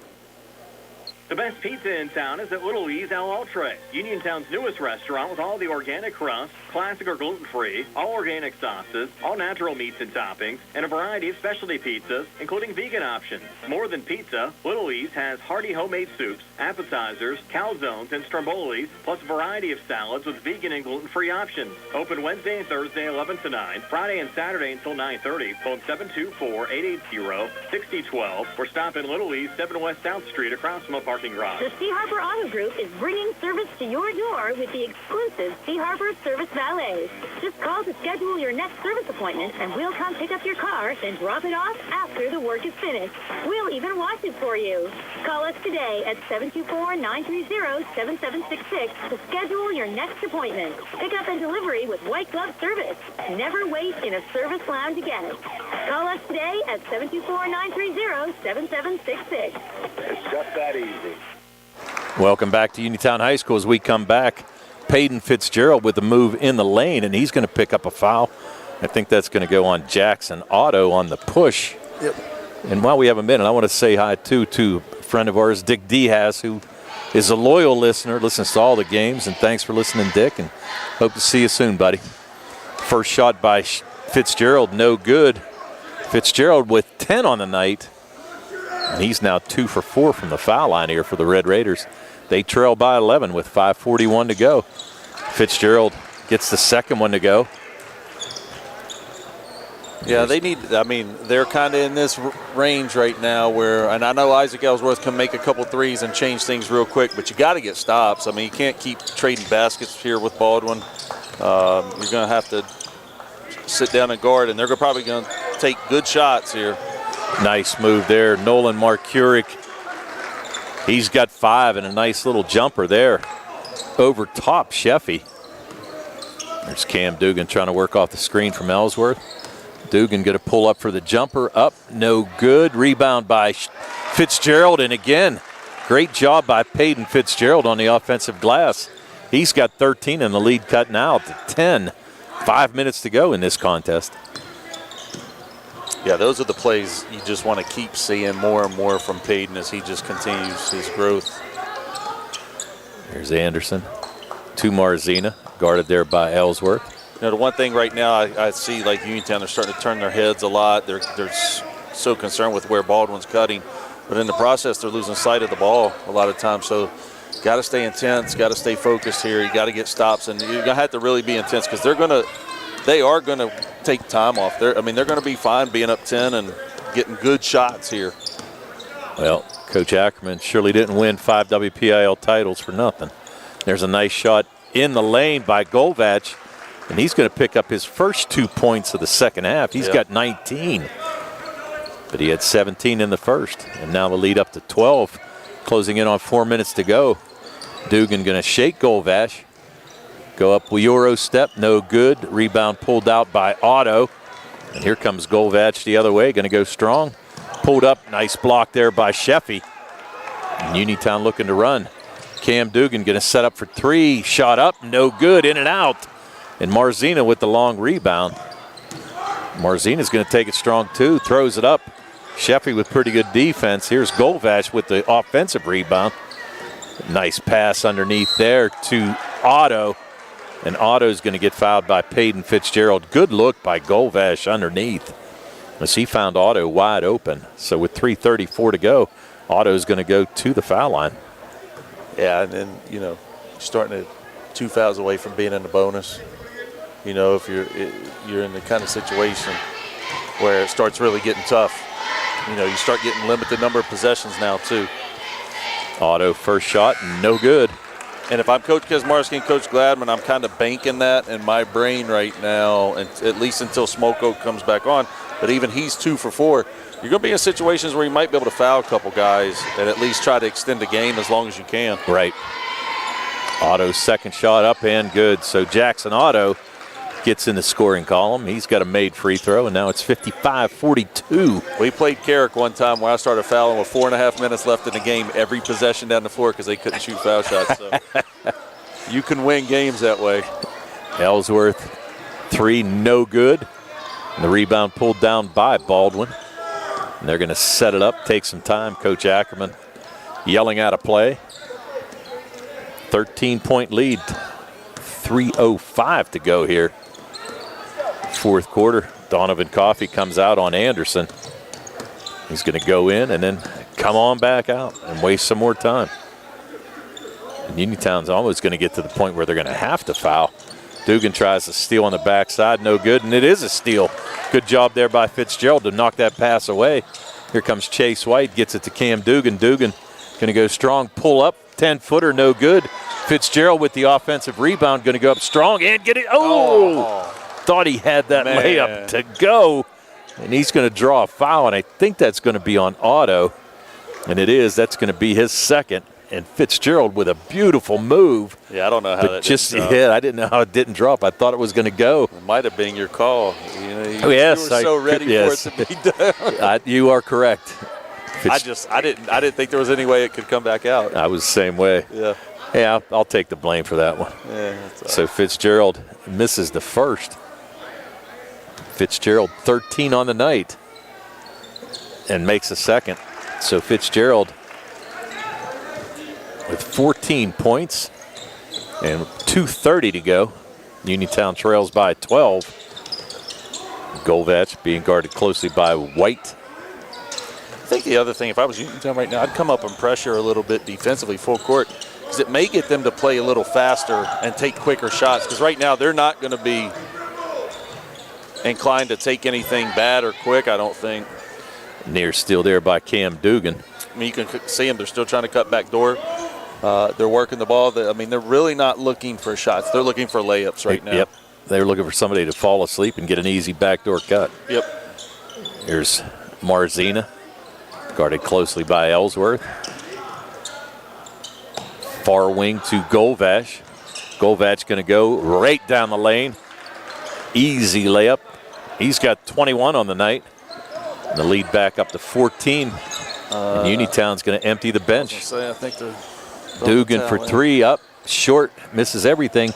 The best pizza in town is at Little E's Al Altre, Uniontown's newest restaurant with all the organic crust, classic or gluten-free, all organic sauces, all natural meats and toppings, and a variety of specialty pizzas, including vegan options. More than pizza, Little E's has hearty homemade soups, appetizers, calzones, and strombolis, plus a variety of salads with vegan and gluten-free options. Open Wednesday and Thursday 11 to 9, Friday and Saturday until 9:30. Phone 724-880-6012 or stop in Little E's 7 West South Street across from a parking garage. The C. Harper Auto Group is bringing service to your door with the exclusive C. Harper Service Valets. Just call to schedule your next service appointment, and we'll come pick up your car, then drop it off after the work is finished. We'll even wash it for you. Call us today at 724-930-7766 to schedule your next appointment. Pick up and delivery with white glove service. Never wait in a service lounge again. Call us today at 724-930-7766. It's just that easy. Welcome back to Uniontown High School as we come back. Payton Fitzgerald with a move in the lane, and he's going to pick up a foul. I think that's going to go on Jackson Otto on the push. Yep. And while we have a minute, I want to say hi, too, to a friend of ours, Dick Diaz, who is a loyal listener, listens to all the games, and thanks for listening, Dick, and hope to see you soon, buddy. First shot by Fitzgerald, no good. Fitzgerald with 10 on the night, and he's now 2 for 4 from the foul line here for the Red Raiders. They trail by 11 with 5:41 to go. Fitzgerald gets the second one to go. Yeah, they need, I mean, they're kind of in this range right now where, and I know Isaac Ellsworth can make a couple threes and change things real quick, but you got to get stops. I mean, you can't keep trading baskets here with Baldwin. You're going to have to sit down and guard, and they're probably going to take good shots here. Nice move there. Nolan Markuric. He's got 5 and a nice little jumper there over top Sheffy. There's Cam Dugan trying to work off the screen from Ellsworth. Dugan going to pull up for the jumper. Up, no good. Rebound by Fitzgerald. And again, great job by Payton Fitzgerald on the offensive glass. He's got 13 and the lead cut now to 10. 5 minutes to go in this contest. Yeah, those are the plays you just want to keep seeing more and more from Payton as he just continues his growth. There's Anderson to Marzina, guarded there by Ellsworth. You know, the one thing right now I see, like Uniontown, they're starting to turn their heads a lot. They're so concerned with where Baldwin's cutting. But in the process, they're losing sight of the ball a lot of times. So Got to stay intense. Got to stay focused here. You got to get stops, and you're gonna have to really be intense because they are gonna take time off. They're gonna be fine being up 10 and getting good shots here. Well, Coach Ackerman surely didn't win 5 WPIAL titles for nothing. There's a nice shot in the lane by Golvach, and he's going to pick up his first 2 points of the second half. He's got 19, but he had 17 in the first, and now the lead up to 12, closing in on 4 minutes to go. Dugan going to shake Golvach, go up Euro step, no good. Rebound pulled out by Otto, and here comes Golvach the other way, going to go strong. Pulled up, nice block there by Sheffy. And Uniontown looking to run. Cam Dugan going to set up for 3, shot up, no good, in and out. And Marzina with the long rebound. Marzina's going to take it strong too, throws it up. Sheffy with pretty good defense. Here's Golvach with the offensive rebound. Nice pass underneath there to Otto. And Otto's going to get fouled by Peyton Fitzgerald. Good look by Golvach underneath, as he found Otto wide open. So with 3:34 to go, Otto's going to go to the foul line. Yeah, and then, you're starting to 2 fouls away from being in the bonus. If you're in the kind of situation where it starts really getting tough. You start getting limited number of possessions now too. Otto first shot, no good. And if I'm Coach Kesmarski and Coach Gladman, I'm kind of banking that in my brain right now, and at least until Smokeoak comes back on. But even he's 2 for 4. You're going to be in situations where you might be able to foul a couple guys and at least try to extend the game as long as you can. Right. Otto's second shot up and good. So Jackson Otto gets in the scoring column. He's got a made free throw, and now it's 55-42. We played Carrick one time where I started fouling with 4.5 minutes left in the game every possession down the floor because they couldn't shoot foul shots. So you can win games that way. Ellsworth, 3, no good. And the rebound pulled down by Baldwin. And they're going to set it up, take some time. Coach Ackerman yelling out a play. 13-point lead, 3:05 to go here. Fourth quarter, Donovan Coffey comes out on Anderson. He's going to go in and then come on back out and waste some more time. And Uniontown's almost going to get to the point where they're going to have to foul. Dugan tries to steal on the backside, no good, and it is a steal. Good job there by Fitzgerald to knock that pass away. Here comes Chase White, gets it to Cam Dugan. Dugan going to go strong, pull up, 10-footer, no good. Fitzgerald with the offensive rebound, going to go up strong and get it. Oh! Thought he had that layup to go, and he's going to draw a foul, and I think that's going to be on Otto, and it is. That's going to be his second. And Fitzgerald with a beautiful move. Yeah, I don't know how that just didn't drop. hit. I didn't know how it didn't drop. I thought it was going to go. It might have been your call. You Yes, were so ready for it to be done. You are correct. I didn't think there was any way it could come back out. I was the same way. Yeah. Yeah, I'll take the blame for that one. Yeah, that's all so right. Fitzgerald misses the first. Fitzgerald 13 on the night and makes a second. So Fitzgerald with 14 points and 2:30 to go. Uniontown trails by 12. Golvach being guarded closely by White. I think the other thing, if I was Uniontown right now, I'd come up and pressure a little bit defensively full court, because it may get them to play a little faster and take quicker shots, because right now they're not going to be inclined to take anything bad or quick, I don't think. Near steal there by Cam Dugan. I mean, you can see them. They're still trying to cut back door. They're working the ball. They're really not looking for shots. They're looking for layups right now. Yep. They're looking for somebody to fall asleep and get an easy backdoor cut. Yep. Here's Marzina, guarded closely by Ellsworth. Far wing to Golvach. Golvach going to go right down the lane. Easy layup. He's got 21 on the night. And the lead back up to 14. And Uniontown's going to empty the bench. I think they're Dugan for 3, up, short, misses everything.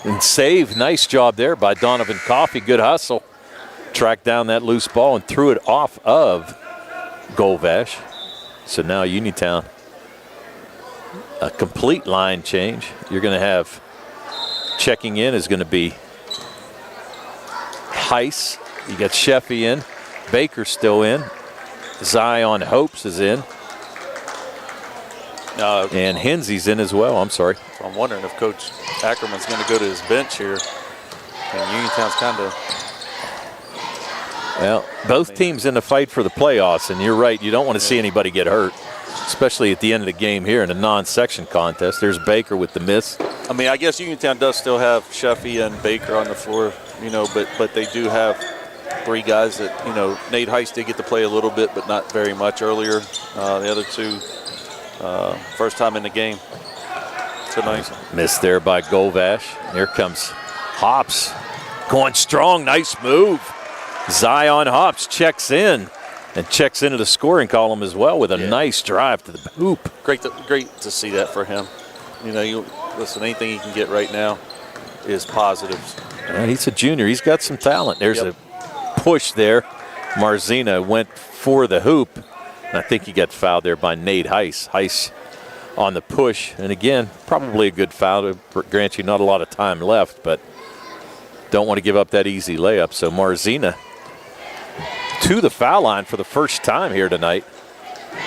And save, nice job there by Donovan Coffey. Good hustle. Tracked down that loose ball and threw it off of Golvach. So now Uniontown, a complete line change. You're going to have, checking in is going to be Heiss. You got Sheffy in. Baker's still in. Zion Hopes is in. And Hensey's in as well. I'm sorry. So I'm wondering if Coach Ackerman's going to go to his bench here. And Uniontown's kind of... Well, both teams in the fight for the playoffs, and you're right, you don't want to see anybody get hurt, especially at the end of the game here in a non-section contest. There's Baker with the miss. I mean, I guess Uniontown does still have Sheffy and Baker on the floor, but they do have 3 guys that, Nate Heist did get to play a little bit, but not very much earlier. The other 2, first time in the game tonight. Missed there by Golvash. Here comes Hops going strong. Nice move. Zion Hops checks in and checks into the scoring column as well with a nice drive to the hoop. Great to see that for him. Listen, anything he can get right now is positives. And he's a junior. He's got some talent. There's a push there. Marzina went for the hoop. And I think he got fouled there by Nate Heiss. Heiss on the push. And again, probably a good foul to grant you not a lot of time left, but don't want to give up that easy layup. So Marzina to the foul line for the first time here tonight.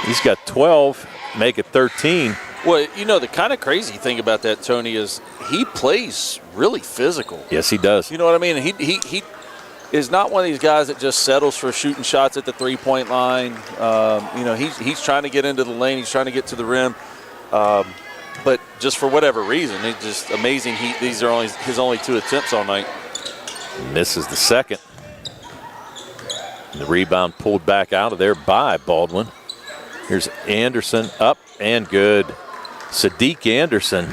He's got 12, make it 13. Well, the kind of crazy thing about that, Tony, is he plays really physical. Yes, he does. You know what I mean? He is not one of these guys that just settles for shooting shots at the three-point line. He's trying to get into the lane. He's trying to get to the rim. But just for whatever reason, it's just amazing. These are his only 2 attempts all night. Misses the second. And the rebound pulled back out of there by Baldwin. Here's Anderson up and good. Sadiq Anderson.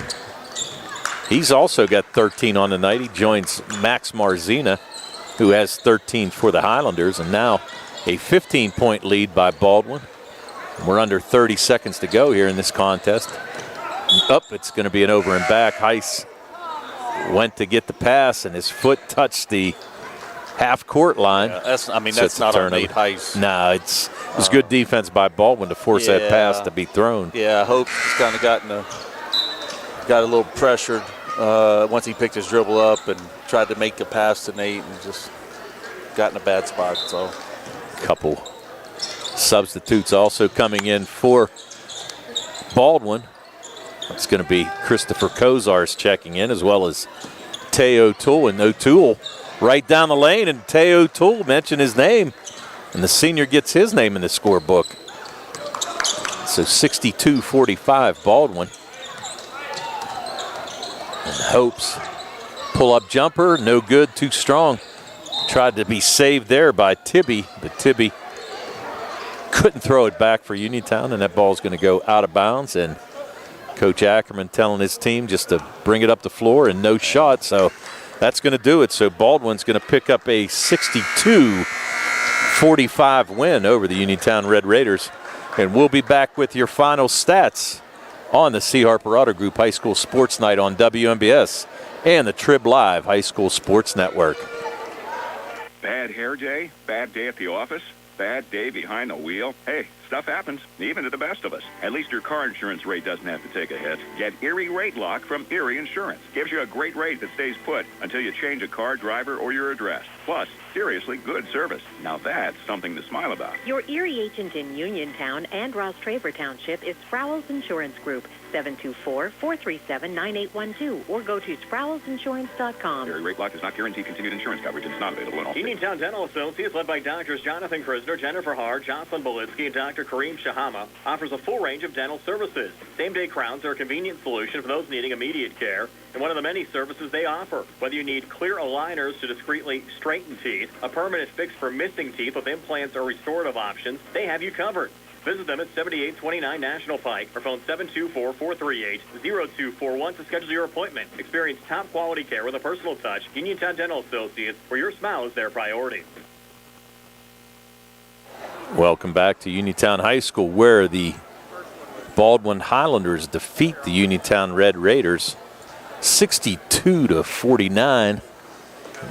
He's also got 13 on the night. He joins Max Marzina, who has 13 for the Highlanders, and now a 15-point lead by Baldwin. We're under 30 seconds to go here in this contest. It's going to be an over and back. Heiss went to get the pass, and his foot touched the half-court line. Yeah, that's not on Nate Heiss. No, it was good defense by Baldwin to force that pass to be thrown. Yeah, Hope just kind of got a little pressured once he picked his dribble up and tried to make a pass to Nate and just got in a bad spot. So, couple substitutes also coming in for Baldwin. It's going to be Christopher Kozars checking in, as well as Tay O'Toole. And O'Toole right down the lane, and Tay O'Toole mentioned his name, and the senior gets his name in the scorebook. So 62-45 Baldwin. And Hopes pull-up jumper, no good, too strong. Tried to be saved there by Tibby, but Tibby couldn't throw it back for Uniontown, and that ball's going to go out of bounds. And Coach Ackerman telling his team just to bring it up the floor and no shot. So that's going to do it. So Baldwin's going to pick up a 62-45 win over the Uniontown Red Raiders. And we'll be back with your final stats on the C. Harper Auto Group High School Sports Night on WMBS and the Trib Live High School Sports Network. Bad hair day? Bad day at the office? Bad day behind the wheel? Hey, stuff happens, even to the best of us. At least your car insurance rate doesn't have to take a hit. Get Erie Rate Lock from Erie Insurance. Gives you a great rate that stays put until you change a car, driver, or your address. Plus, seriously good service. Now that's something to smile about. Your Erie agent in Uniontown and Ross Traver Township is Sprowell's Insurance Group, 724-437-9812, or go to sprowellsinsurance.com. Erie Rate Lock does not guarantee continued insurance coverage and is not available in all states. Uniontown Dental Associates, led by Doctors Jonathan Krisner, Jennifer Hart, Jocelyn Belitsky, and Dr. Kareem Shahama, offers a full range of dental services. Same-day crowns are a convenient solution for those needing immediate care, and one of the many services they offer. Whether you need clear aligners to discreetly straighten teeth, a permanent fix for missing teeth with implants or restorative options, they have you covered. Visit them at 7829 National Pike or phone 724-438-0241 to schedule your appointment. Experience top quality care with a personal touch. Uniontown Dental Associates, where your smile is their priority. Welcome back to Uniontown High School, where the Baldwin Highlanders defeat the Uniontown Red Raiders 62-49.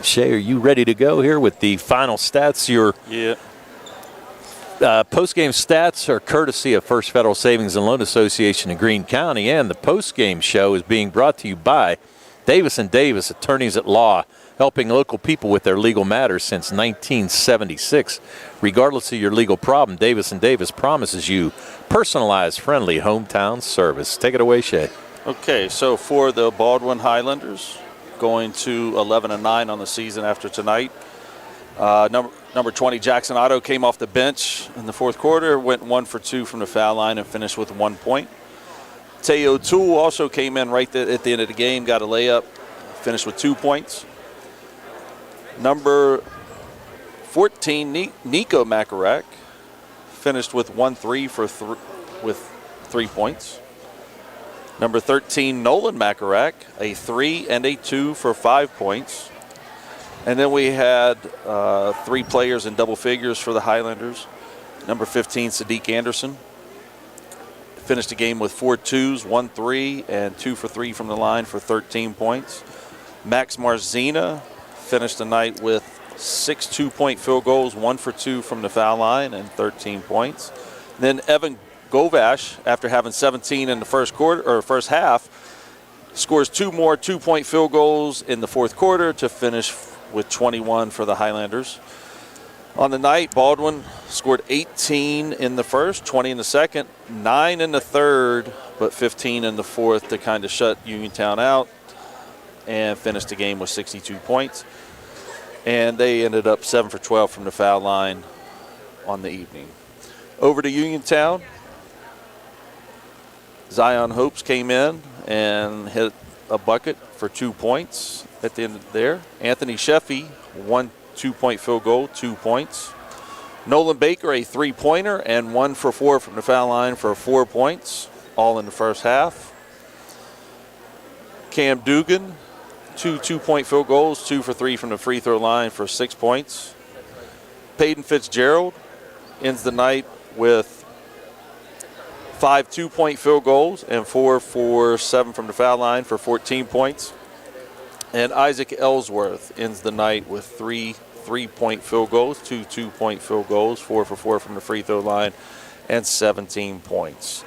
Shay, are you ready to go here with the final stats? Post-game stats are courtesy of First Federal Savings and Loan Association in Greene County, and the post-game show is being brought to you by Davis & Davis, attorneys at law, helping local people with their legal matters since 1976. Regardless of your legal problem, Davis & Davis promises you personalized, friendly hometown service. Take it away, Shay. Okay, so for the Baldwin Highlanders, going to 11-9 on the season after tonight. Number 20, Jackson Otto, came off the bench in the fourth quarter, went 1 for 2 from the foul line and finished with 1 point. Teo Toole also came in right at the end of the game, got a layup, finished with 2 points. Number 14, Nico Makarak, finished with 1-3 with 3 points. Number 13, Nolan Makarak, a 3 and a 2 for 5 points. And then we had 3 players in double figures for the Highlanders. Number 15, Sadiq Anderson, finished the game with 4 twos, 1 3, and 2 for 3 from the line for 13 points. Max Marzina finished the night with 6 2-point field goals, 1 for 2 from the foul line, and 13 points. Then Evan Govash, after having 17 in the first half, scores 2 more 2-point field goals in the fourth quarter to finish with 21 for the Highlanders. On the night, Baldwin scored 18 in the first, 20 in the second, 9 in the third, but 15 in the fourth to kind of shut Uniontown out and finished the game with 62 points. And they ended up 7 for 12 from the foul line on the evening. Over to Uniontown, Zion Hopes came in and hit a bucket for 2 points at the end there. Anthony Sheffy, 1 2-point field goal, 2 points. Nolan Baker, a 3-pointer, and 1 for 4 from the foul line for 4 points, all in the first half. Cam Dugan, 2 2-point field goals, 2 for 3 from the free throw line for 6 points. Peyton Fitzgerald ends the night with 5 2-point field goals and 4 for 7 from the foul line for 14 points. And Isaac Ellsworth ends the night with 3 3-point field goals, 2 2-point field goals, 4 for 4 from the free throw line, and 17 points.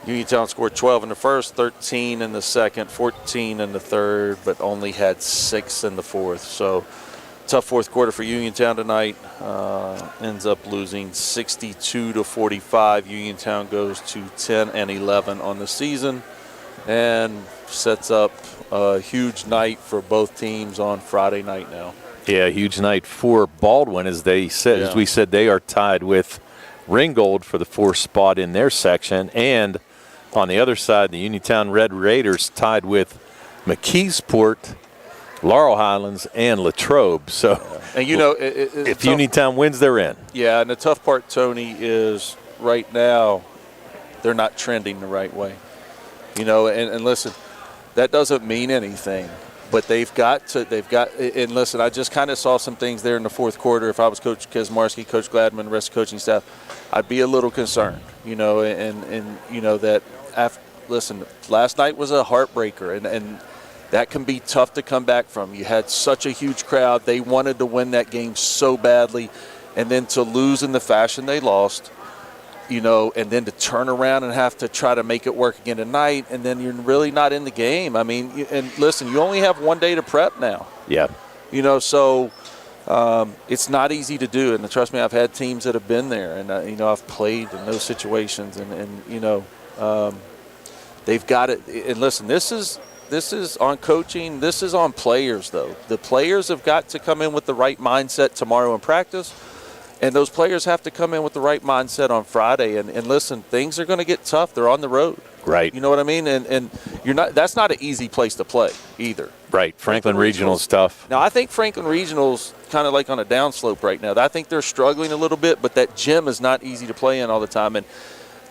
Uniontown scored 12 in the first, 13 in the second, 14 in the third, but only had 6 in the fourth. So tough fourth quarter for Uniontown tonight. Ends up losing 62-45. Uniontown goes to 10-11 on the season and sets up a huge night for both teams on Friday night now. Yeah, huge night for Baldwin, as they said. As we said, they are tied with Ringgold for the 4th spot in their section, and on the other side, the Uniontown Red Raiders tied with McKeesport, Laurel Highlands, and Latrobe. So, and you know, if Uniontown wins, they're in. Yeah, and the tough part, Tony, is right now they're not trending the right way. You know, and listen, that doesn't mean anything. But and listen, I just kind of saw some things there in the fourth quarter. If I was Coach Kaczmarski, Coach Gladman, the rest of the coaching staff, I'd be a little concerned, you know, and you know that, listen, last night was a heartbreaker, and that can be tough to come back from. You had such a huge crowd. They wanted to win that game so badly, and then to lose in the fashion they lost, you know, and then to turn around and have to try to make it work again tonight, and then you're really not in the game. I mean, and listen, you only have 1 day to prep now. Yeah. You know, so it's not easy to do. And trust me, I've had teams that have been there, and, you know, I've played in those situations, and you know, they've got it. And listen, this is on coaching. This is on players, though. The players have got to come in with the right mindset tomorrow in practice. And those players have to come in with the right mindset on Friday. And listen, things are going to get tough. They're on the road. Right. You know what I mean? And that's not an easy place to play either. Right. Franklin Regional's tough. Now, I think Franklin Regional's kind of like on a downslope right now. I think they're struggling a little bit, but that gym is not easy to play in all the time. And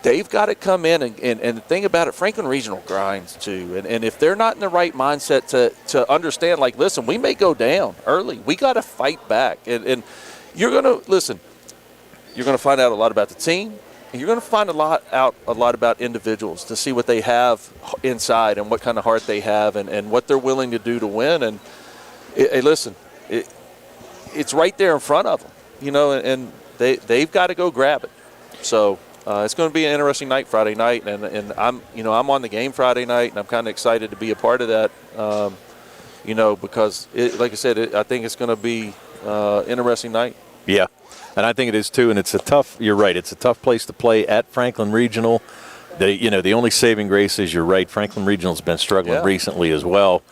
they've got to come in and the thing about it, Franklin Regional grinds too. And if they're not in the right mindset to understand, like, listen, we may go down early. We got to fight back. And you're going to, listen, you're going to find out a lot about the team, and you're going to find a lot about individuals to see what they have inside and what kind of heart they have and what they're willing to do to win. And, hey, listen, it's right there in front of them, you know, and they've got to go grab it. So it's going to be an interesting night Friday night, and I'm on the game Friday night, and I'm kind of excited to be a part of that. because, like I said, I think it's going to be interesting night. Yeah, and I think it is too. And you're right, it's a tough place to play at Franklin Regional. The only saving grace is you're right, Franklin Regional's been struggling recently as well.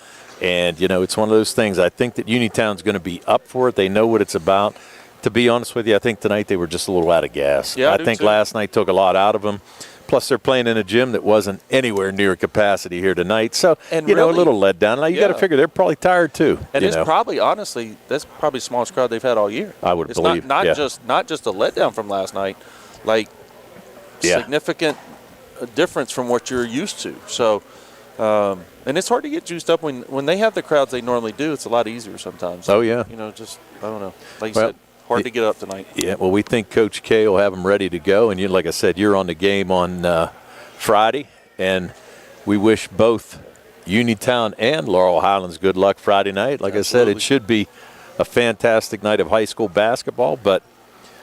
And, it's one of those things. I think that Uniontown's going to be up for it. They know what it's about. To be honest with you, I think tonight they were just a little out of gas. Yeah, I think last night took a lot out of them. Plus, they're playing in a gym that wasn't anywhere near capacity here tonight. So, a little let down. Now, you got to figure they're probably tired too. And it's probably, honestly, that's probably the smallest crowd they've had all year. I would believe. Not just a letdown from last night, significant difference from what you're used to. So, and it's hard to get juiced up when they have the crowds they normally do. It's a lot easier sometimes. Oh, yeah. I don't know. Like you said, hard to get up tonight. Yeah, well, we think Coach K will have them ready to go. And like I said, you're on the game on Friday. And we wish both Uniontown and Laurel Highlands good luck Friday night. Like I said, it should be a fantastic night of high school basketball. But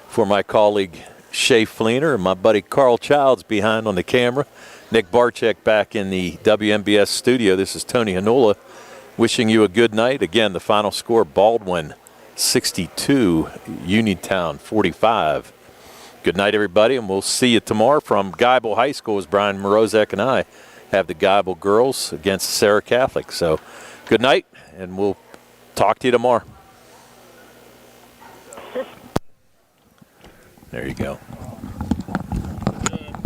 for my colleague Shay Fleener and my buddy Carl Childs behind on the camera, Nick Barczyk back in the WMBS studio, this is Tony Hanola wishing you a good night. Again, the final score, Baldwin 62, Uniontown 45. Good night, everybody, and we'll see you tomorrow from Geibel High School as Brian Morozek and I have the Geibel girls against Sarah Catholic. So good night, and we'll talk to you tomorrow. There you go.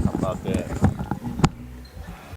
How about that?